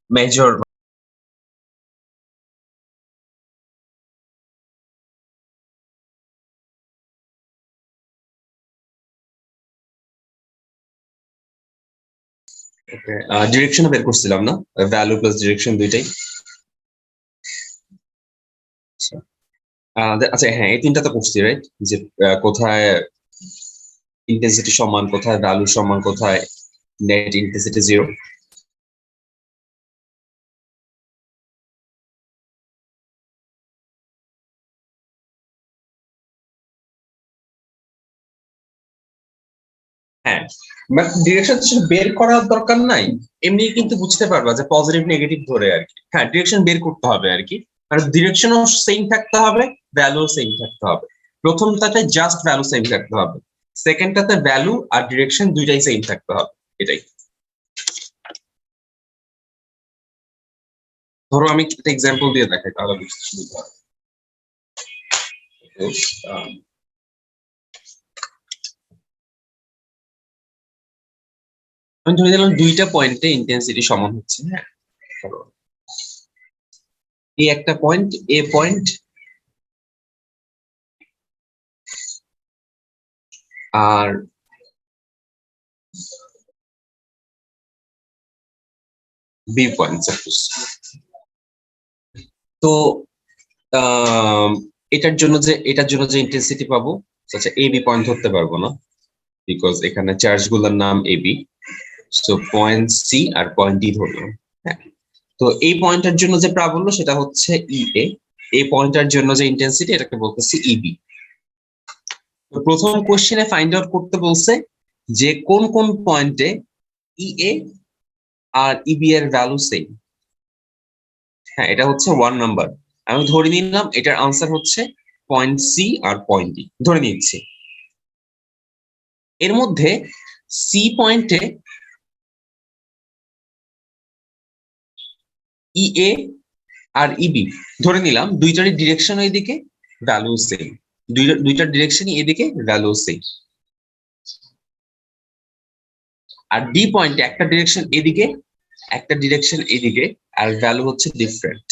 Major direction বের করছিলাম না, ভ্যালু প্লাস ডিরেকশন দুইটাই। আচ্ছা হ্যাঁ, এই তিনটা তো করছি রাইট, যে কোথায় ইন্টেন্সিটি সমান, কোথায় ভ্যালু সমান, কোথায় নেট ইন্টেন্সিটি জিরো। হ্যাঁ, বাট ডিরেকশন বের করার দরকার নাই, এমনি কিন্তু বুঝতে পারবা যে পজিটিভ নেগেটিভ ধরে আর কি। হ্যাঁ, ডিরেকশন বের করতে হবে আর কি, আর ডিরেকশনও সেম থাকতে হবে, ভ্যালু সেম থাকতে হবে। প্রথমটাতে জাস্ট ভ্যালু সেম থাকতে হবে, সেকেন্ডটাতে ভ্যালু আর ডিরেকশন দুইটাই সেম থাকতে হবে, এটাই। ধরো আমি একটা এক্সাম্পল দিয়ে দেখাই, তাহলে বুঝতে সুবিধা হবে। আমি ধরে নিলাম দুইটা পয়েন্টে ইন্টেন্সিটি সমান হচ্ছে। হ্যাঁ, এই একটা পয়েন্ট এ পয়েন্ট, আর বি পয়েন্ট সাপোজ। তো এটার জন্য যে ইন্টেন্সিটি পাবো, আচ্ছা এ বি পয়েন্ট ধরতে পারবো না, বিকজ এখানে চার্জ গুলোর নাম A B, so point C R point D ধরলাম। হ্যাঁ, তো এই পয়েন্টের জন্য যে প্রাবল্য সেটা হচ্ছে ই এ, এই পয়েন্টের জন্য যে ইন্টেন্সিটি এটাকে বলতেছি ইবি। তো প্রথম কোশ্চেনে ফাইন্ড আউট করতে বলছে যে কোন কোন পয়েন্টে ই এ আর ইবি এর ভ্যালু সেম। হ্যাঁ, এটা হচ্ছে 1 নাম্বার। আমি ধরে নিলাম এটার আনসার হচ্ছে পয়েন্ট সি আর পয়েন্ট ডি, ধরে নিচ্ছি। এর মধ্যে সি পয়েন্টে ই এ আর ইবি ধরে নিলাম দুইটারই ডিরেকশন এদিকে, ভ্যালু সেম, দুইটার ডিরেকশনই এদিকে, ভ্যালু সেম। আর ডি পয়েন্টে একটা ডিরেকশন এদিকে, একটা ডিরেকশন এদিকে, আর ভ্যালু হচ্ছে different,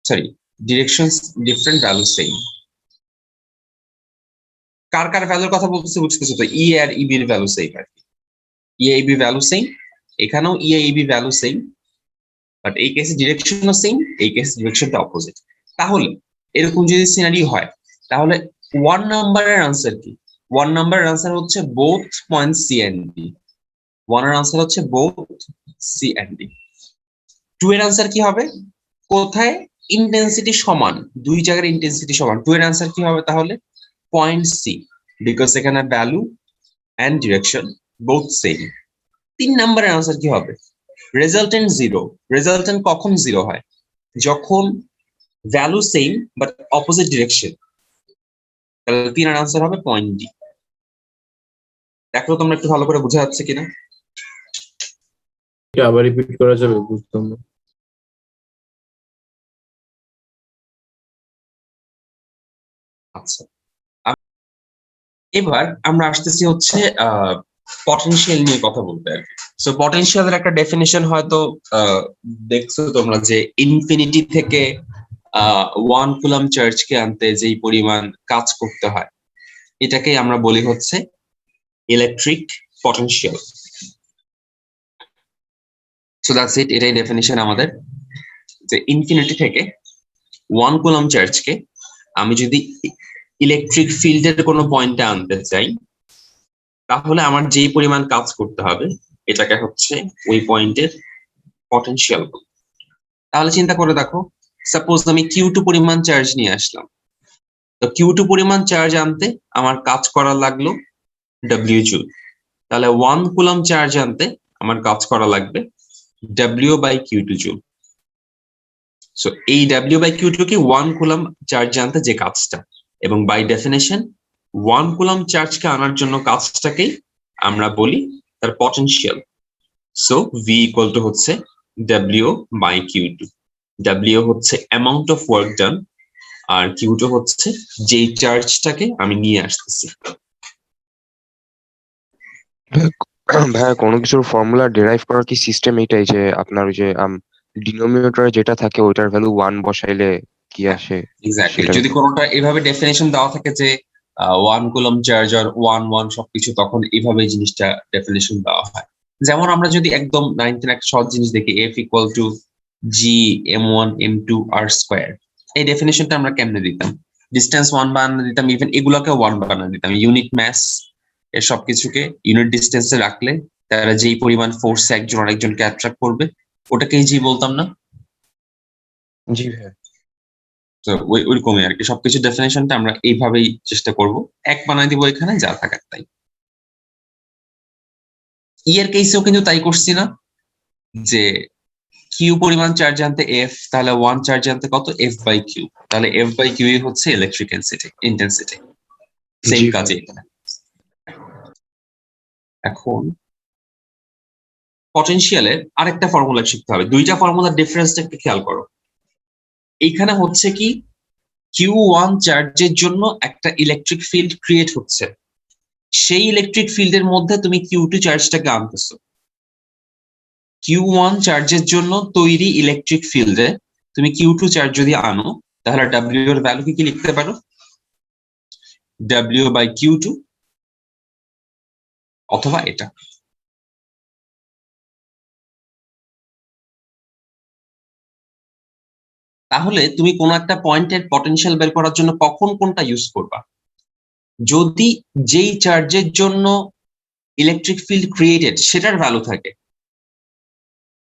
sorry direction different, value same. কার কার ভ্যালুর কথা বলতেছে বুঝতেছো তো? ই আর ইবি এর ভ্যালু সেম আর কি, ই এ ইবি ভ্যালু সেম, এখানেও ই এ ইবি ভ্যালু সেম, বাট এই কেসে ডিরেকশনও সেম, এই কেসে ডিরেকশনটা অপোজিট। তাহলে এরকম যদি সিনারি হয়, তাহলে 1 নাম্বারের আনসার কি? 1 নাম্বারের আনসার হচ্ছে both point C and D. 1 এর আনসার হচ্ছে বোথ সি এন্ড ডি। 2 এর আনসার কি হবে? কোথায় ইন্টেন্সিটি সমান, দুই জায়গার ইন্টেন্সিটি সমান। 2 এর আনসার কি হবে তাহলে? পয়েন্ট সি, বিকজ এখানে value and direction both same. 3 নাম্বারের আনসার কি হবে? Resultant zero. রেজাল্টেন্ট কখন জিরো হয়? যখন value same but opposite direction. তাহলে 3 এর আনসার হবে পয়েন্ট ডি। দেখো তোমরা একটু ভালো করে বোঝা যাচ্ছে কিনা? আবার রিপিট করা যাবে? বুঝতাম না। আচ্ছা, এবার আমরা আসতেছি হচ্ছে পটেনশিয়াল নিয়ে কথা বলতে আর কি। সো পটেনশিয়ালের একটা ডেফিনিশন হয়তো দেখছো তোমরা, যে ইনফিনিটি থেকে 1 কুলম চার্জকে আনতে যেই পরিমাণ কাজ করতে হয়, এটাকেই আমরা বলি হচ্ছে electric potential. So that's it, এটাই ডেফিনিশন আমাদের, যে ইনফিনিটি থেকে 1 কুলম চার্জকে আমি যদি ইলেকট্রিক ফিল্ডের কোনো পয়েন্টে আনতে চাই, তাহলে আমার যেই পরিমাণ কাজ করতে হবে এটাকে হচ্ছে ওই পয়েন্টের পটেনশিয়াল। তাহলে চিন্তা করে দেখো, সাপোজ আমি Q2 পরিমাণ চার্জ নিয়ে আসলাম, তো Q2 পরিমাণ চার্জ আনতে আমার কাজ করা লাগলো W জুল। তাহলে 1 কুলম চার্জ আনতে আমার কাজ করা লাগবে W/Q2 জুল। সো এই W/Q2 কি 1 কুলম চার্জ আনতে যে কাজটা, এবং বাই ডেফিনেশন 1 কুলম চার্জকে আনার জন্য কাজটাকেই আমরা বলি তার potential. So V equal to হচ্ছে W/Q2। W হচ্ছে অ্যামাউন্ট অফ ওয়ার্ক ডান, আর Q2 হচ্ছে যেই চার্জটাকে আমি নিয়ে আসতেছি। ভাইয়া কোনো কিছুর ফর্মুলা ডেরাইভ করার কি সিস্টেম এইটাই যে আপনার ওই যে ডিনোমিনেটরে যেটা থাকে ওইটার ভ্যালু 1 বসাইলে কি আসে এক্স্যাক্টলি, সেটা? যদি কোনোটা এভাবে ডেফিনেশন দেওয়া থাকে যে 1 কুলম চার্জ আর 1 1 সবকিছু, তখন এইভাবে এই জিনিসটা ডেফিনেশন দেওয়া হয়। যেমন আমরা যদি একদম 9 একটা সহজ জিনিস দেখি, F equal to G m1 m2 আর স্কোয়ার, এই ডেফিনেশনটা আমরা কেমনে দিতাম? ডিস্টেন্স 1 বানানো দিতাম, ইভেন এগুলোকে 1 বানানো দিতাম। ইউনিট ম্যাস এর সবকিছুকে ইউনিট ডিস্টেন্সে রাখলে তারা যেই পরিমাণ ফোর্স একজন আরেকজনকে অ্যাট্রাক্ট করবে ওটাকেই জি বলতাম না? জি ভাইয়া। তো ওইরকমই আর কি, সবকিছু ডেফিনেশনটা আমরা এইভাবেই চেষ্টা করব, এক বানাই দিব এখানে যা থাকার তাই। এর কেসেও কিন্তু তাই করছি না, যে কিউ পরিমাণ চার্জ আনতে এফ, তাহলে 1 চার্জ আনতে কত, এফ বাই কিউ, তাহলে এফ বাই কিউ হচ্ছে ইলেকট্রিক ইন্টেন্সিটি। সেম জি কাজে ভাইয়া। এখানে। এখন পটেনশিয়ালের আরেকটা ফর্মুলা শিখতে হবে, দুইটা ফর্মুলার ডিফারেন্সটা একটু খেয়াল করো। এইখানে হচ্ছে কি, Q1 চার্জের জন্য একটা ইলেকট্রিক ফিল্ড ক্রিয়েট হচ্ছে, সেই ইলেকট্রিক ফিল্ডের মধ্যে তুমি Q2 চার্জটাকে আনতেছো। Q1 চার্জের জন্য তৈরি ইলেকট্রিক ফিল্ডে তুমি Q2 চার্জ যদি আনো, তাহলে W এর ভ্যালু কি লিখতে পারো? W বাই Q2, অথবা এটা। তাহলে তুমি কোন একটা পয়েন্টের পটেনশিয়াল বের করার জন্য কখন কোনটা ইউজ করবা? যদি যেই চার্জের জন্য ইলেকট্রিক ফিল্ড ক্রিয়েটেড সেটার ভ্যালু থাকে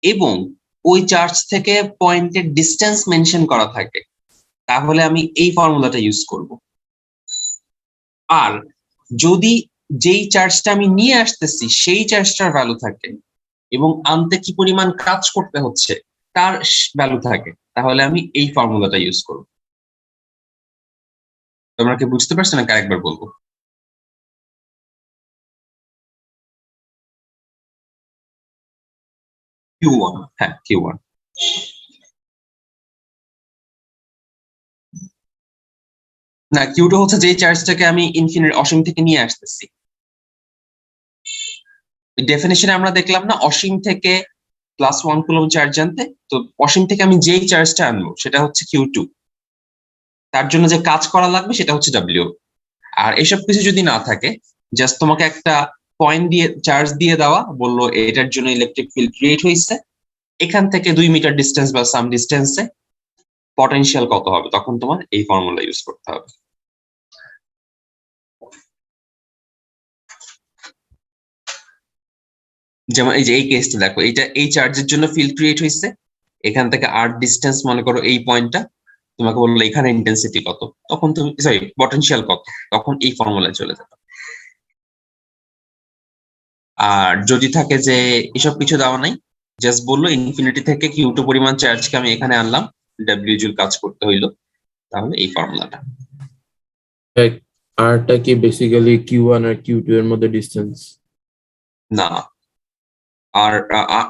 এবং ওই চার্জ থেকে পয়েন্টের ডিস্টেন্স মেনশন করা থাকে, তাহলে আমি এই ফর্মুলাটা ইউজ করব। আর যদি যেই চার্জটা আমি নিয়ে আসতেছি সেই চার্জটার ভ্যালু থাকে এবং আনতে কি পরিমাণ কাজ করতে হচ্ছে তার ভ্যালু থাকে, তাহলে আমি এই ফর্মুলাটা ইউজ করব। তোমরা কি বুঝতে পারছো না? আরেকবার বলবো। Q1, হ্যাঁ Q1। না, Q2 হচ্ছে যেই চার্জটাকে আমি ইনফিনিট অসীম থেকে নিয়ে আসতেছি। ডেফিনেশনে আমরা দেখলাম না, অসীম থেকে +1 কুলম চার্জ আনতে, তো অসীম থেকে আমি যেই চার্জটা আনবো সেটা হচ্ছে Q2, তার জন্য যে কাজ করা লাগবে সেটা হচ্ছে W। আর এসব কিছু যদি না থাকে, জাস্ট তোমাকে একটা পয়েন্ট দিয়ে চার্জ দিয়ে দেওয়া, বললো এটার জন্য ইলেকট্রিক ফিল্ড ক্রিয়েট হয়েছে, এখান থেকে 2 মিটার ডিস্টেন্স বা সাম ডিস্টেন্সে পটেনশিয়াল কত হবে, তখন তোমার এই ফর্মুলা ইউজ করতে হবে। যেমন এই যে এই কেসটা দেখো, এইটা এই চার্জের জন্য ফিল্ড ক্রিয়েট হয়েছে, এখান থেকে আর ডিস্টেন্স মনে করো এই পয়েন্টটা, তোমাকে বললো এখানে ইন্টেন্সিটি কত, তখন তুমি সরি পটেনশিয়াল কত, তখন এই ফর্মুলায় চলে যাবে। আর যদি থাকে যে এসব কিছু দেওয়া নাই, জাস্ট বললো ইনফিনিটি থেকে Q2 পরিমাণ চার্জকে আমি এখানে আনলাম, W জুল কাজ করতে হইলো, তাহলে এই ফর্মুলাটা। আরটা কি বেসিক্যালি Q1 আর Q2 এর মধ্যে ডিসটেন্স? না, আর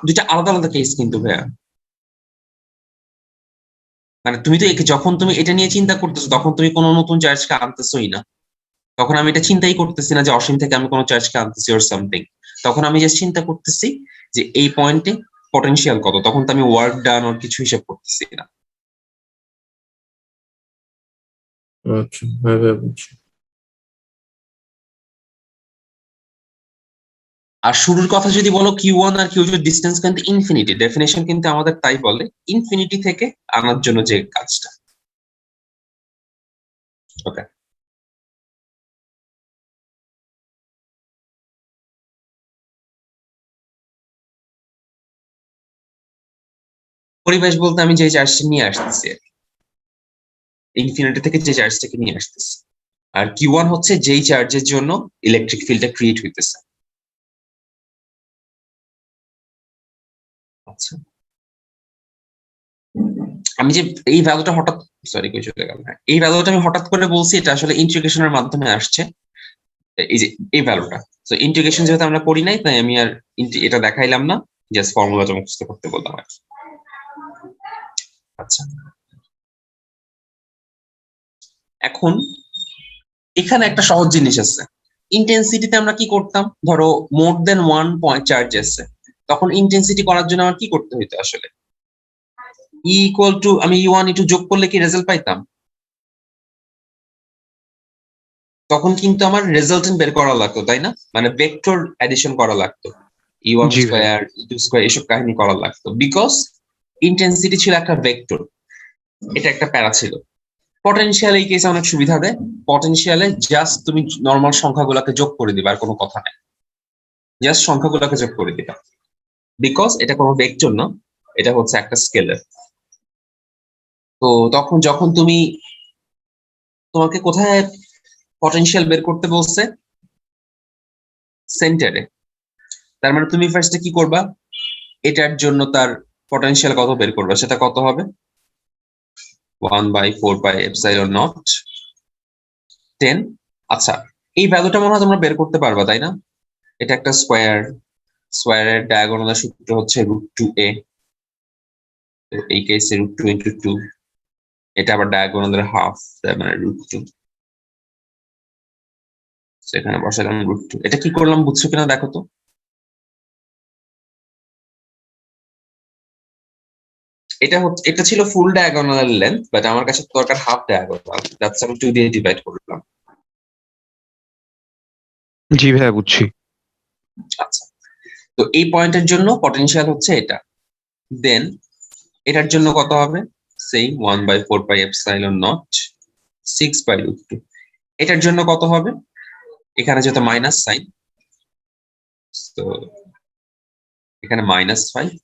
দুইটা আলাদা আলাদা কেস কিন্তু ভাইয়া। মানে তুমি তো যখন তুমি এটা নিয়ে চিন্তা করতেছো তখন তুমি কোনো নতুন চার্জকে আনতেছোই না, তখন আমি এটা চিন্তাই করতেছি না যে অসীম থেকে আমি কোনো চার্জকে আনতেছি ওর সামথিং। তখন আমি জাস্ট চিন্তা করতেছি যে এই পয়েন্টে পটেনশিয়াল কত, তখন তো আমি ওয়ার্ক ডান ওর কিছু হিসাব করতেছি না। আচ্ছা, হ্যাঁ ভাই বুঝছি। আর শুরুর কথা যদি বলো, Q1 আর Q2 ডিস্টেন্স কিন্তু ইনফিনিটি, ডেফিনেশন কিন্তু আমাদের তাই বলে, ইনফিনিটি থেকে আনার জন্য যে কাজটা। ওকে, পরিবেশ বলতে আমি যে চার্জটা নিয়ে আসতেছি, ইনফিনিটি থেকে যে চার্জটাকে নিয়ে আসতেছি। আর Q1 হচ্ছে যেই চার্জের জন্য ইলেকট্রিক ফিল্ডটা ক্রিয়েট হইতেছে। আচ্ছা, আমি যে এই ভ্যালুটা হঠাৎ, সরি কই চলে গেল, হ্যাঁ এই ভ্যালুটা আমি হঠাৎ করে বলছি, এটা আসলে ইন্টিগ্রেশনের মাধ্যমে আসছে। এই যে এই ভ্যালুটা, তো ইন্টিগ্রেশন যেহেতু আমরা করি নাই, তাই আমি আর এটা দেখাইলাম না, জাস্ট ফর্মুলাটা মুখস্থ করতে বললাম আর কি। আচ্ছা, এখন এখানে একটা সহজ জিনিস আছে, ইন্টেন্সিটিতে আমরা কি করতাম, ধরো মোর দেন 1 পয়েন্ট চার্জ এসছে, তখন ইন্টেন্সিটি করার জন্য আমার কি করতে হইতো আসলে, ই ইকুয়াল টু আমি E1 E2 যোগ করলে কি রেজাল্ট পাইতাম, তখন কিন্তু আমার রেজাল্টেন্ট বের করা লাগতো, তাই না? মানে ভেক্টর অ্যাডিশন করা লাগতো, E1 জি ভাই। স্কয়ার E2 স্কয়ার এসব কাহিনী করা লাগতো, বিকজ ইন্টেন্সিটি ছিল একটা ভেক্টর, এটা একটা প্যারা ছিল। পটেনশিয়াল এই কেসে অনেক সুবিধা দেয়, পটেনশিয়ালে জাস্ট তুমি নর্মাল সংখ্যাগুলোকে যোগ করে দিবা, আর কোনো কথা নাই, জাস্ট সংখ্যাগুলোকে যোগ করে দিবা, বিকজ এটা কোনো ভেক্টর না, এটা হচ্ছে একটা স্কেলার। তো তখন যখন তোমাকে কোথায় পটেনশিয়াল বের করতে বলছে, সেন্টারে, তার মানে তুমি ফার্স্টে কি করবা, এটার জন্য তার পটেনশিয়াল কত বের করবা, সেটা কত হবে 1/4πε0 10। আচ্ছা, এই ভ্যালুটা মনে হয় তোমরা বের করতে পারবা, তাই না? এটা একটা স্কোয়ারের ডায়াগোনালের সূত্র হচ্ছে √2a, এই কেসে √2 × 2, এটা আবার ডায়াগোনালের হাফ, তার মানে √2, সেখানে বসালাম √2। এটা কি করলাম বুঝছো কিনা দেখো তো। এটা ছিল ফুল ডায়াগোনালের লেন্থ, বাট আমার কাছে দরকার হাফ ডায়াগোনাল, দ্যাটস আমি 2 দিয়ে ডিভাইড করলাম। জি ভাইয়া বুঝছি। আচ্ছা, তো এই পয়েন্টের জন্য পটেনশিয়াল হচ্ছে এটা, দেন এটার জন্য কত হবে, সেই 1/4πε0 6/√2। এটার জন্য কত হবে, এখানে যেহেতু মাইনাস সাইন, তো এখানে -5/√2।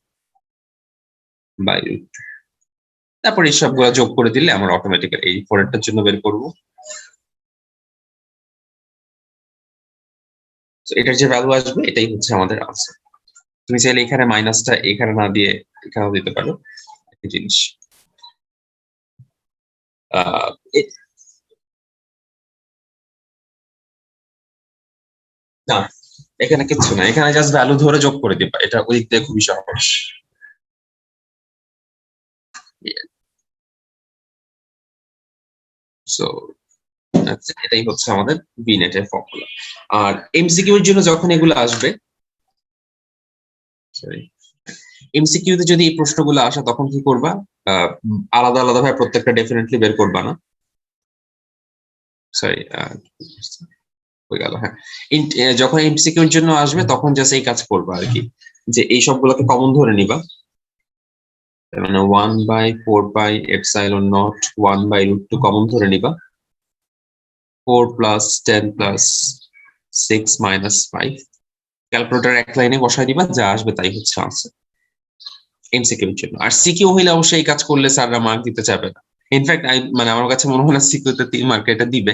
তারপর এই সবগুলো যোগ করে দিলে আমরা অটোমেটিক্যালি এই পরেরটার জন্য বের করবো। এটার যে ভ্যালু আসবে এটাই হচ্ছে আমাদের আনসার। তুমি চাইলে এখানে মাইনাসটা এখানে না দিয়ে এখানেও দিতে পারো, একই জিনিস। না, এখানে কিচ্ছু না, এখানে জাস্ট ভ্যালু ধরে যোগ করে দিবা, এটা ওই দিক দিয়ে খুবই সহজ। সো এটাই হচ্ছে আমাদের বিনেটের ফর্মুলা। আর এমসিকিউ এর জন্য যখন এগুলো আসবে, এমসিকিউ তে যদি এই প্রশ্নগুলো আসে তখন কি করবা, আলাদা আলাদা ভাবে প্রত্যেকটা ডেফিনেটলি বের করবা না, সরি হয়ে গেল। হ্যাঁ, যখন এমসিকিউ এর জন্য আসবে তখন জাস্ট এই কাজ করবা আর কি, যে এই সবগুলোকে কমন ধরে নিবা, মানে 1/4πε0 1/√2 কমন ধরে নিবা, 4 + 10 + 6 - 5 ক্যালকুলেটর এক লাইনে বসাই দিবা, যা আসবে তাই হচ্ছে আনসার এমসিকিউ এর জন্য। আর সিকিউ হইলে অবশ্যই এই কাজ করলে স্যাররা মার্ক দিতে চাবে না। ইনফ্যাক্ট মানে আমার কাছে মনে হয় না সিকিউতে 3 মার্ক এটা দিবে,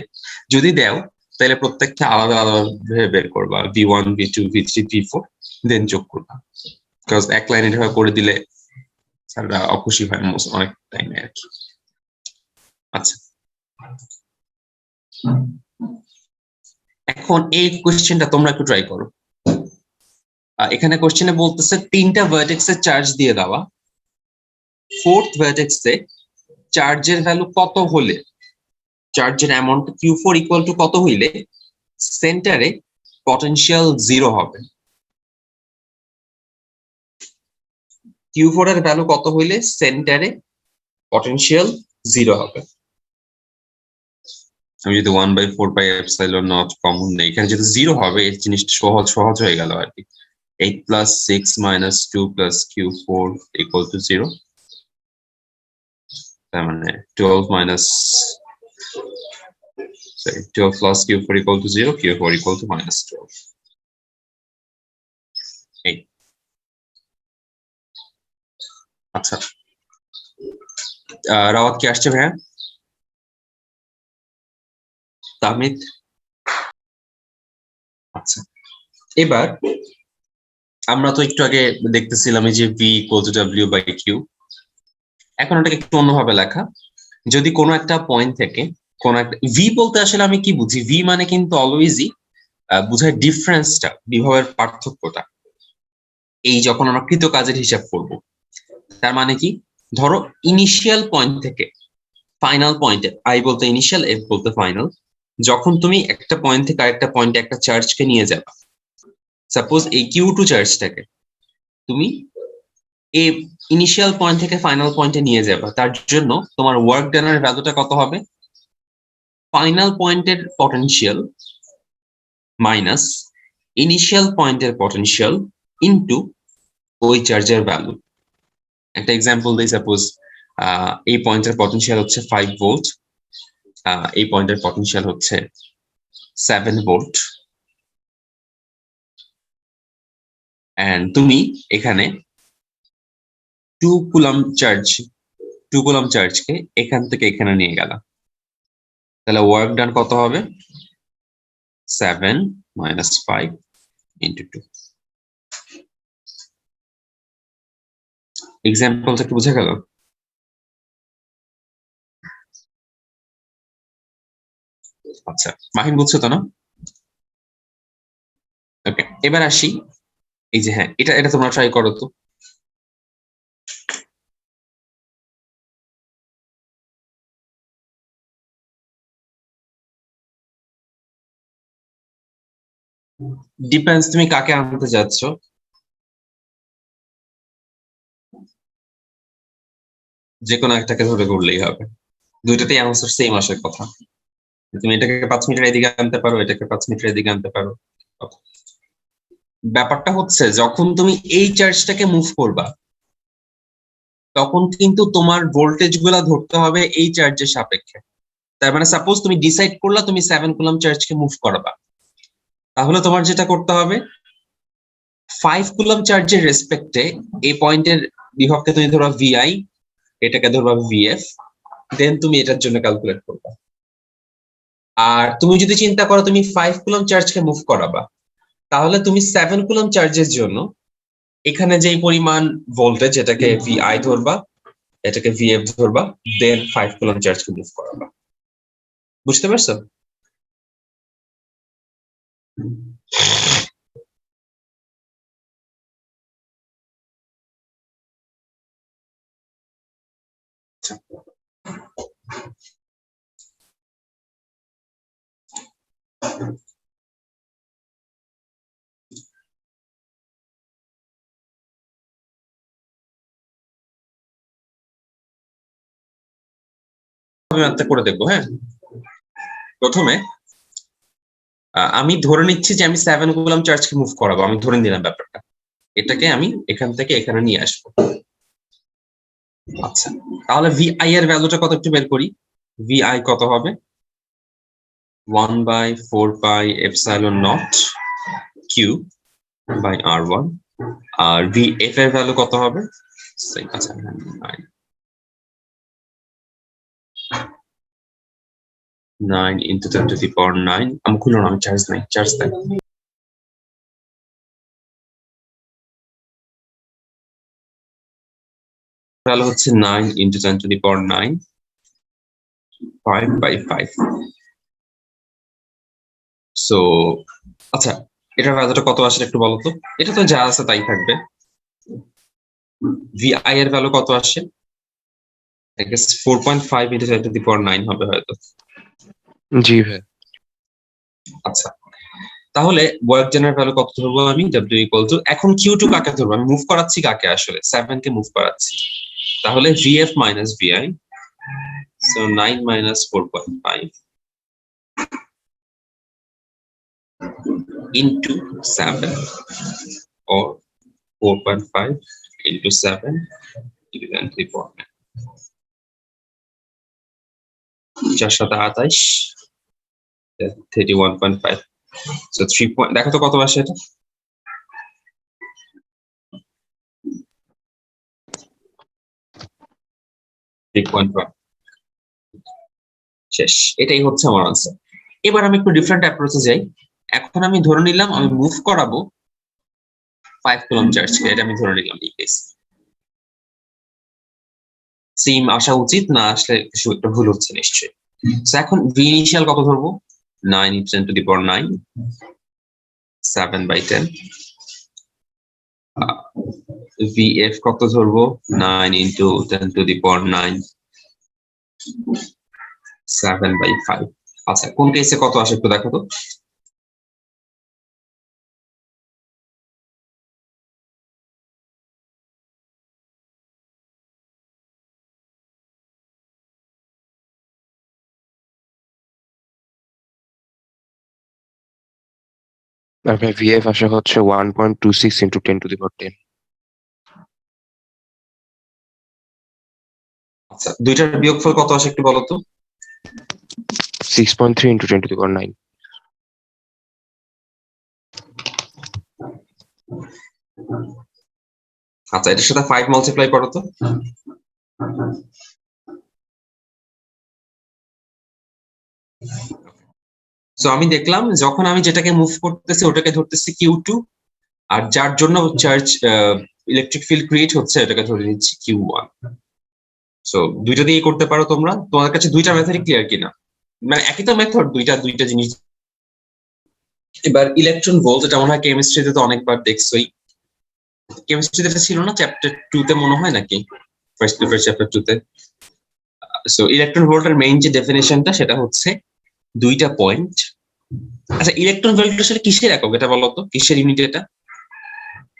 যদি দেও তাহলে প্রত্যেকটা আলাদা আলাদা ভাবে বের করবা, V1 V2 V3 V4 দেন যোগ করবা, বিকজ এক লাইনে এভাবে করে দিলে স্যাররা অখুশি হয় অনেক টাইমে আর কি। আচ্ছা, এখন এই কোশ্চেনটা তোমরা একটু ট্রাই করো। এখানে কোশ্চেনে বলতেছে 3টা ভার্টেক্সে চার্জ দিয়ে দেওয়া, 4th ভার্টেক্সে চার্জের ভ্যালু কত হলে, চার্জের অ্যামাউন্ট Q4 ইকুয়াল টু কত হইলে সেন্টারে পটেনশিয়াল 0 হবে। Q4 এর ভ্যালু কত হইলে সেন্টারে পটেনশিয়াল 0 হবে। আমি যদি 1/4πε0 কমন নেই, এখানে যদি 0 হবে এই জিনিসটা সহজ হয়ে গেল আর কি। 8 + 6 - 2 + Q4 = 0, তার মানে 12 + Q4 = 0, Q4 = -12। এই আচ্ছা, রাওয়াত কি আসছে ভাইয়া? তাহমিদ? আচ্ছা, এবার আমরা তো একটু আগে দেখতেছিলাম এই যে V = W/Q, এখন ওটাকে একটু অন্যভাবে লেখা। যদি কোনো একটা পয়েন্ট থেকে কোন একটা ভি বলতে আসলে আমি কি বুঝি, ভি মানে কিন্তু অলওয়েজই বুঝায় ডিফারেন্সটা, বিভবের পার্থক্যটা। এই যখন আমরা কৃত কাজের হিসাব করব, তার মানে কি, ধরো ইনিশিয়াল পয়েন্ট থেকে ফাইনাল পয়েন্টে, আই বলতে ইনিশিয়াল, এফ বলতে ফাইনাল, যখন তুমি একটা পয়েন্ট থেকে আরেকটা পয়েন্টে একটা চার্জকে নিয়ে যাবে, সাপোজ এই Q2 চার্জটাকে তুমি এই ইনিশিয়াল পয়েন্ট থেকে ফাইনাল পয়েন্টে নিয়ে যাবে, তার জন্য তোমার ওয়ার্ক ডানের ভ্যালুটা কত হবে? ফাইনাল পয়েন্টের পটেনশিয়াল মাইনাস ইনিশিয়াল পয়েন্টের পটেনশিয়াল ইনটু ওই চার্জের ভ্যালু। একটা এক্সাম্পল দিই, সাপোজ এই পয়েন্টের পটেনশিয়াল হচ্ছে 5 ভোল্ট, এই পয়েন্টের পটেনশিয়াল হচ্ছে 7 ভোল্ট, এন্ড তুমি এখানে 2 কুলম চার্জকে এখান থেকে এখানে নিয়ে গেলা, তাহলে ওয়ার্ক ডান কত হবে? 7 minus 5 into 2। এক্সাম্পলটা কি বুঝা গেল? আচ্ছা, মাহিন বুঝছো তো না? ওকে, এবার আসি এই যে, হ্যাঁ এটা তোমরা ট্রাই করো তো। ডিপেন্ডস তুমি কাকে আনতে যাচ্ছ। যে কোনো একটাকে ধরে করলেই হবে, দুইটাতেই আনসার সেম আসার কথা। তুমি এটাকে 5 মিটার এদিকে আনতে পারো, এটাকে 5 মিটার এদিকে আনতে পারো। ব্যাপারটা হচ্ছে যখন তুমি এই চার্জটাকে মুভ করবা, তখন কিন্তু তোমার ভোল্টেজ গুলা ধরতে হবে এই চার্জের সাপেক্ষে। তার মানে সাপোজ তুমি ডিসাইড করলা তুমি 7 কুলম চার্জকে মুভ করবা, তাহলে তোমার যেটা করতে হবে 5 কুলম চার্জের রেসপেক্টে এই পয়েন্টের বিভবকে তুমি ধরবা VI, এটাকে ধরবা VF, দেন তুমি এটার জন্য ক্যালকুলেট করবা। আর তুমি যদি চিন্তা করো তুমি 5 কুলম চার্জকে মুভ করাবা, তাহলে তুমি 7 কুলম চার্জের জন্য এখানে যেই পরিমাণ ভোল্টেজ, এটাকে VI ধরবা, এটাকে VF ধরবা, দেন 5 কুলম চার্জকে মুভ করাবা। বুঝতে পারছো? আমি করে দেখবো। হ্যাঁ, প্রথমে আমি ধরে নিচ্ছি যে আমি 7 কুলম চার্জকে মুভ করাবো, আমি ধরে নিলাম ব্যাপারটা। এটাকে আমি এখান থেকে এখানে নিয়ে আসবো। আচ্ছা, তাহলে VI এর ভ্যালুটা কত একটু বের করি। VI কত হবে? 1/4πε0 Q by R1। আর VF এর ভ্যালু কত হবে? আচ্ছা, 9 into 10 to the power 9। আমি খুললো না, আমি চার্জ দেয়। ভ্যালু হচ্ছে 9 into 10 to the power 9, 5/5। So আচ্ছা, এটার ভ্যালুটা কত আসলে একটু বলো তো। এটা তো যা আছে তাই থাকবে। VI এর ভ্যালু কত আসে? I guess 4.5 into 10 to the power 9 হবে হয়তো। জি ভাই। আচ্ছা, তাহলে ওয়ার্ক ডানের ভ্যালু কত ধরবো আমি? W equal to, এখন Q2 কাকে ধরবো? আমি মুভ করাচ্ছি কাকে আসলে? 7 কে মুভ করাচ্ছি, তাহলে VF minus VI, so 9 minus 4.5 into 7 or 4.5 into 7 into 10 to the power 9। 4 7 28, 31.5। So 3 point, দেখো তো কত আসে এটা। শেষ, এটাই হচ্ছে আমার আনসার। এবার আমি একটু ডিফারেন্ট অ্যাপ্রোচে যাই। এখন আমি ধরে নিলাম আমি মুভ করাবো 5 কুলম চার্জকে, এটা আমি ধরে নিলাম। এই কেস সেম আসা উচিত, না আসলে কিছু একটা ভুল হচ্ছে নিশ্চয়ই। সো এখন ভি ইনিশিয়াল কত ধরবো? 9 into 10 to the power 9, 7/10। VF কত ধরবো? 9 into 10 to the power 9, 7/5। আচ্ছা, কোন কেসে কত আসে একটু দেখো তো। আর ভাই ভিএফ আসে হচ্ছে 1.26 ইন্টু 10^10। আচ্ছা, দুইটার বিয়োগফল কত আসে একটু বলো তো। 6.3 ইন্টু 10^9। আচ্ছা, এটার সাথে 5 মাল্টিপ্লাই করো তো। সো আমি দেখলাম যখন আমি যেটাকে মুভ করতেছি ওটাকে ধরতেছি Q2, আর যার জন্য চার্জ ইলেকট্রিক ফিল্ড ক্রিয়েট হচ্ছে এটাকে ধরে নিচ্ছি Q1। সো দুইটা দিয়ে করতে পারো তোমরা, তোমাদের কাছে দুইটা মেথড ক্লিয়ার কিনা, মানে একই তো মেথড, দুইটা দুইটা জিনিস। এবার ইলেকট্রন ভোল্ট, এটা মনে হয় কেমিস্ট্রিতে তো অনেকবার দেখছোই। কেমিস্ট্রিতে এটা ছিল না চ্যাপ্টার 2 তে মনে হয়, নাকি ফার্স্ট পেপার চ্যাপ্টার 2 তে? সো ইলেকট্রন ভোল্টের মেইন যে ডেফিনেশনটা সেটা হচ্ছে দুইটা পয়েন্ট। আচ্ছা, ইলেকট্রন ভোল্ট আসলে কিসের একক এটা বলো তো, কিসের ইউনিট এটা?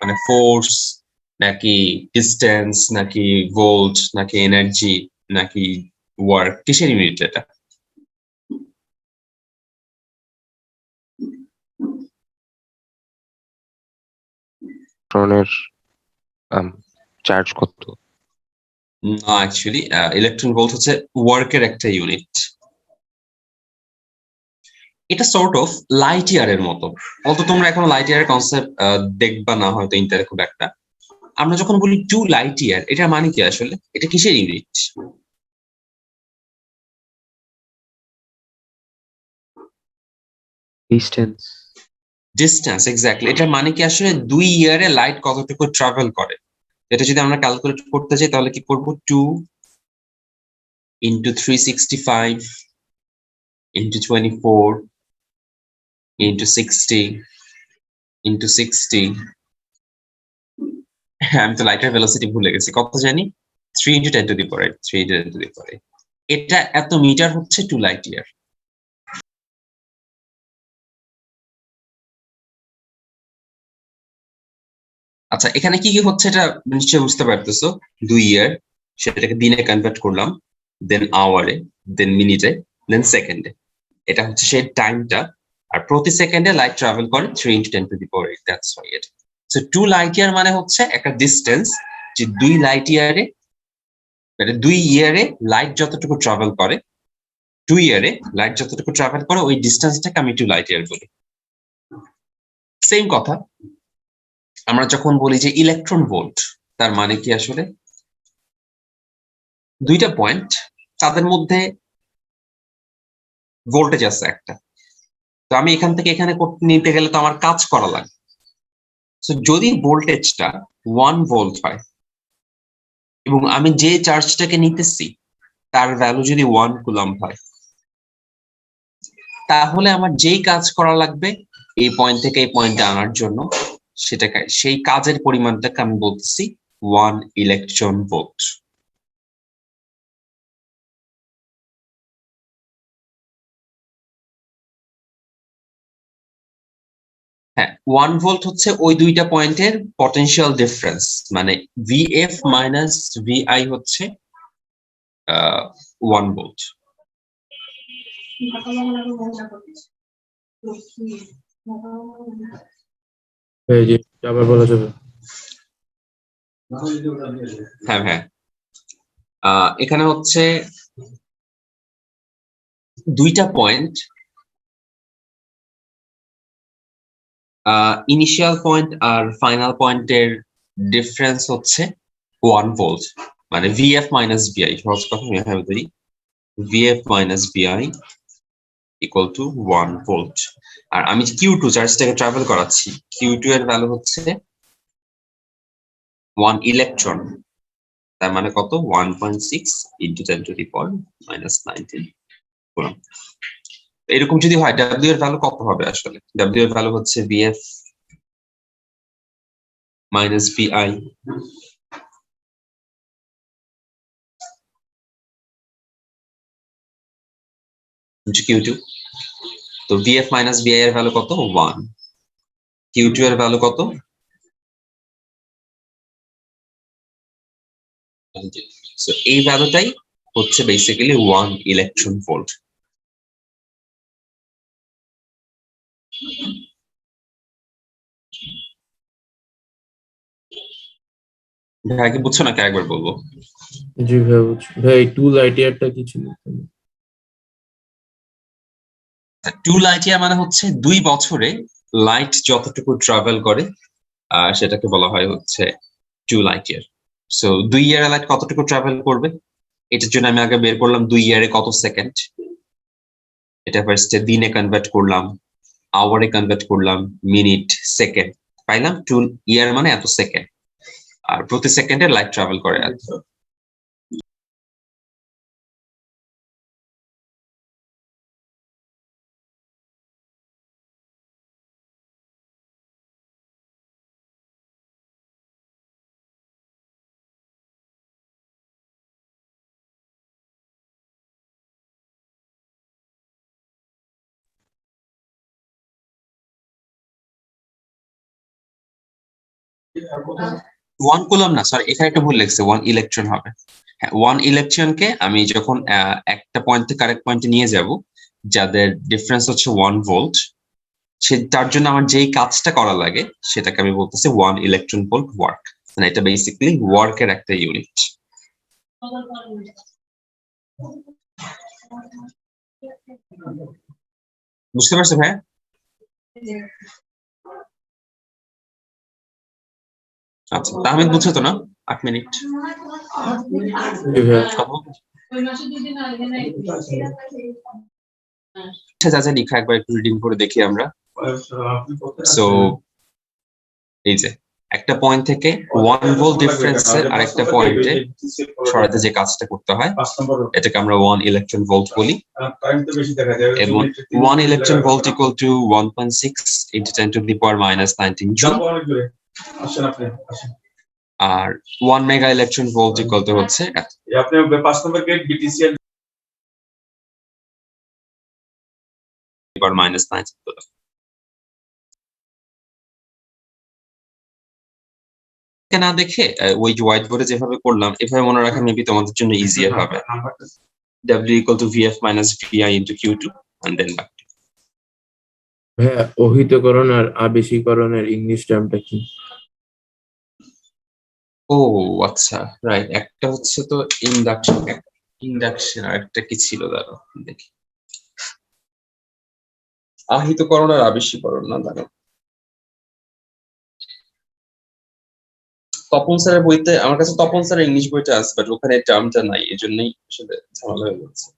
মানে ফোর্স, নাকি ডিস্টেন্স, নাকি ভোল্ট, নাকি এনার্জি, নাকি ওয়ার্ক, কিসের ইউনিট এটা? ইলেকট্রনের চার্জ কত? না, অ্যাকচুয়ালি ইলেকট্রন ভোল্ট হচ্ছে ওয়ার্কের একটা ইউনিট। এটা সর্ট অফ লাইট ইয়ারের মতো, অন্তত তোমরা এখন লাইট ইয়ারের কনসেপ্ট দেখবা না হয়তো ইন্টারে খুব একটা। আমরা যখন বলি 2 লাইট ইয়ার, এটার মানে কি আসলে, এটা কিসের ইউনিট? ডিস্টেন্স। Distance, exactly. এটার মানে কি আসলে 2 ইয়ারে লাইট কতটুকু ট্রাভেল করে। এটা যদি আমরা ক্যালকুলেট করতে চাই তাহলে কি করব, 2 ইন্টু 365 ইন্টু 24 ইন্টু 60 ইন্টু 60। হ্যাঁ, আমি তো লাইটের ভেলোসিটি ভুলে গেছি, কত জানি, 3 ইন্টু 10^8, 3 ইন্টু 10^8। এটা এত মিটার হচ্ছে 2 লাইট ইয়ার। আচ্ছা, এখানে কি কি হচ্ছে এটা নিশ্চয়ই বুঝতে পারতেছো। 2 ইয়ার, সেটাকে দিনে কনভার্ট করলাম, দেন আওয়ারে, দেন মিনিটে, দেন সেকেন্ডে। এটা হচ্ছে সেই টাইমটা। আর প্রতি সেকেন্ডে লাইট ট্রাভেল করে 3 into 10^8, that's why it. So 2 light year মানে হচ্ছে একটা ডিস্টেন্স, যে 2 লাইট ইয়ারে, মানে 2 ইয়ারে লাইট যতটুকু ট্রাভেল করে, 2 ইয়ারে লাইট যতটুকু ট্রাভেল করে ওই ডিস্টেন্সটাকে আমি 2 লাইট ইয়ার বলি। সেম কথা আমরা যখন বলি যে ইলেকট্রন ভোল্ট, তার মানে কি আসলে, দুইটা পয়েন্ট, তাদের মধ্যে ভোল্টেজ আছে একটা। তো আমি এখান থেকে এখানে নিতে গেলে তো আমার কাজ করা লাগে। তো যদি ভোল্টেজটা 1 ভোল্ট হয় এবং আমি যে চার্জটাকে নিতেছি তার ভ্যালু যদি 1 কুলম্ব হয়, তাহলে আমার যেই কাজ করা লাগবে এই পয়েন্ট থেকে এই পয়েন্টে আনার জন্য, সেটাকে, সেই কাজের পরিমাণটাকে আমি বলতেছি 1 ইলেকট্রন ভোল্ট। হ্যাঁ, 1 ভোল্ট হচ্ছে ওই দুইটা পয়েন্টের পটেনশিয়াল ডিফারেন্স, মানে ভিএফ মাইনাস ভিআই হচ্ছে 1 ভোল্ট। এই যে আবার বলা যাবে। হ্যাঁ হ্যাঁ, এখানে হচ্ছে দুইটা পয়েন্ট, ইনিশিয়াল পয়েন্ট আর ফাইনাল পয়েন্টের ডিফারেন্স হচ্ছে 1 ভোল্ট, মানে ভিএফ মাইনাস ভিআই। সহজ কথা আমি এভাবে ধরি, VF minus VI equal to 1 volt. আর আমি Q2 চার্জটাকে ট্রাভেল করাচ্ছি, Q2 এর ভ্যালু হচ্ছে 1 ইলেকট্রন, তার মানে কত, 1.6 ইন্টু 10^-19 কুলম্ব। এরকম যদি হয়, ডাব্লিউ এর ভ্যালু কত হবে আসলে? ডাব্লিউ এর ভ্যালু হচ্ছে VF minus VI into Q two. তো ভিএফ মাইনাস ভিআই এর ভ্যালু কত? 1। কিউ টু এর ভ্যালু কত? সো এই ভ্যালুটাই হচ্ছে বেসিক্যালি 1 ইলেকট্রন ভোল্ট। ভাই কি বুঝছো নাকি একবার বলবো? জি ভাই বুঝছি। ভাই 2 লাইট ইয়ারটা কি ছিল? 2 লাইট ইয়ার মানে হচ্ছে 2 বছরে লাইট যতটুকু ট্রাভেল করে সেটাকে বলা হয় হচ্ছে 2 লাইট ইয়ার। সো 2 ইয়ারে লাইট কতটুকু ট্রাভেল করবে, এটার জন্য আমি আগে বের করলাম 2 ইয়ারে কত সেকেন্ড। এটা ফার্স্টে দিনে কনভার্ট করলাম, আওয়ারে কনভার্ট করলাম, মিনিট, সেকেন্ড, পাইলাম 2 ইয়ার মানে এত সেকেন্ড। আর প্রতি সেকেন্ডে লাইট ট্রাভেল করে এত। ওয়ান কুলম না, সরি এখানে একটা ভুল লিখছে, 1 ইলেকট্রন হবে। হ্যাঁ, 1 ইলেকট্রনকে আমি যখন একটা পয়েন্ট থেকে আরেক পয়েন্টে নিয়ে যাব, যাদের ডিফারেন্স হচ্ছে 1 ভোল্ট, তার জন্য আমার যেই কাজটা করা লাগে সেটাকে আমি বলতেছি 1 ইলেকট্রন ভোল্ট ওয়ার্ক। মানে এটা বেসিক্যালি ওয়ার্কের একটা ইউনিট। বুঝতে পারছো ভাই? আচ্ছা, তাহমিদ বুঝছো তো না? 8 মিনিট জি ভাই। যা যা লিখা একবার একটু রিডিং করে দেখি আমরা। সো এই যে একটা পয়েন্ট থেকে 1 ভোল্ট ডিফারেন্সের আরেকটা পয়েন্টে সরাতে যে কাজটা করতে হয় এটাকে আমরা 1 ইলেকট্রন ভোল্ট বলি। এবং 1 electron volt equal to 1.6 into 10 to the power -19 joule. আর 1 mega electron volt equal to হচ্ছে আপনি 5 নম্বর গেট বিটিসিএল পাওয়ার -19। না দেখে ওই যে হোয়াইট বোর্ডে যেভাবে করলাম এভাবে মনে রাখা মেবি তোমাদের জন্য ইজিয়ার হবে। W equal to VF minus VI into Q2 and then back to হ্যাঁ, অহিতকরণ আর আবেশীকরণের ইংলিশ টার্মটা কি? ও আচ্ছা রাইট, একটা হচ্ছে তো ইন্ডাকশন আর একটা কি ছিল দাঁড়াও দেখি। আহিতকরণ আর আবেশীকরণ না, দাঁড়াও। তপন স্যারের বইতে, আমার কাছে তপন স্যারের ইংলিশ বইটা আছে বাট ওখানে টার্মটা নাই, এজন্যই আসলে ঝামেলা হয়ে যাচ্ছে।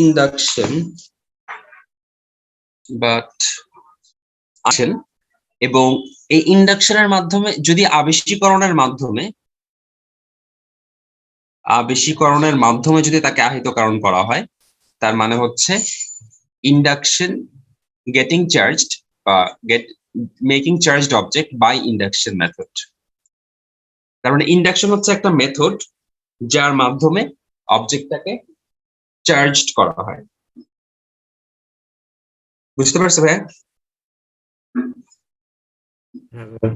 ইন্ডাকশন বাট আসেন, এবং এই ইন্ডাকশনের মাধ্যমে যদি আবেশীকরণের মাধ্যমে যদি তাকে আহিতকরণ করা হয়, তার মানে হচ্ছে ইন্ডাকশন গেটিং চার্জড বা making charged object by induction method. তার মানে ইন্ডাকশন হচ্ছে একটা মেথড যার মাধ্যমে অবজেক্টটাকে চার্জড করা হয়। বুঝতে পারছো ভাই? হ্যাঁ ভাই।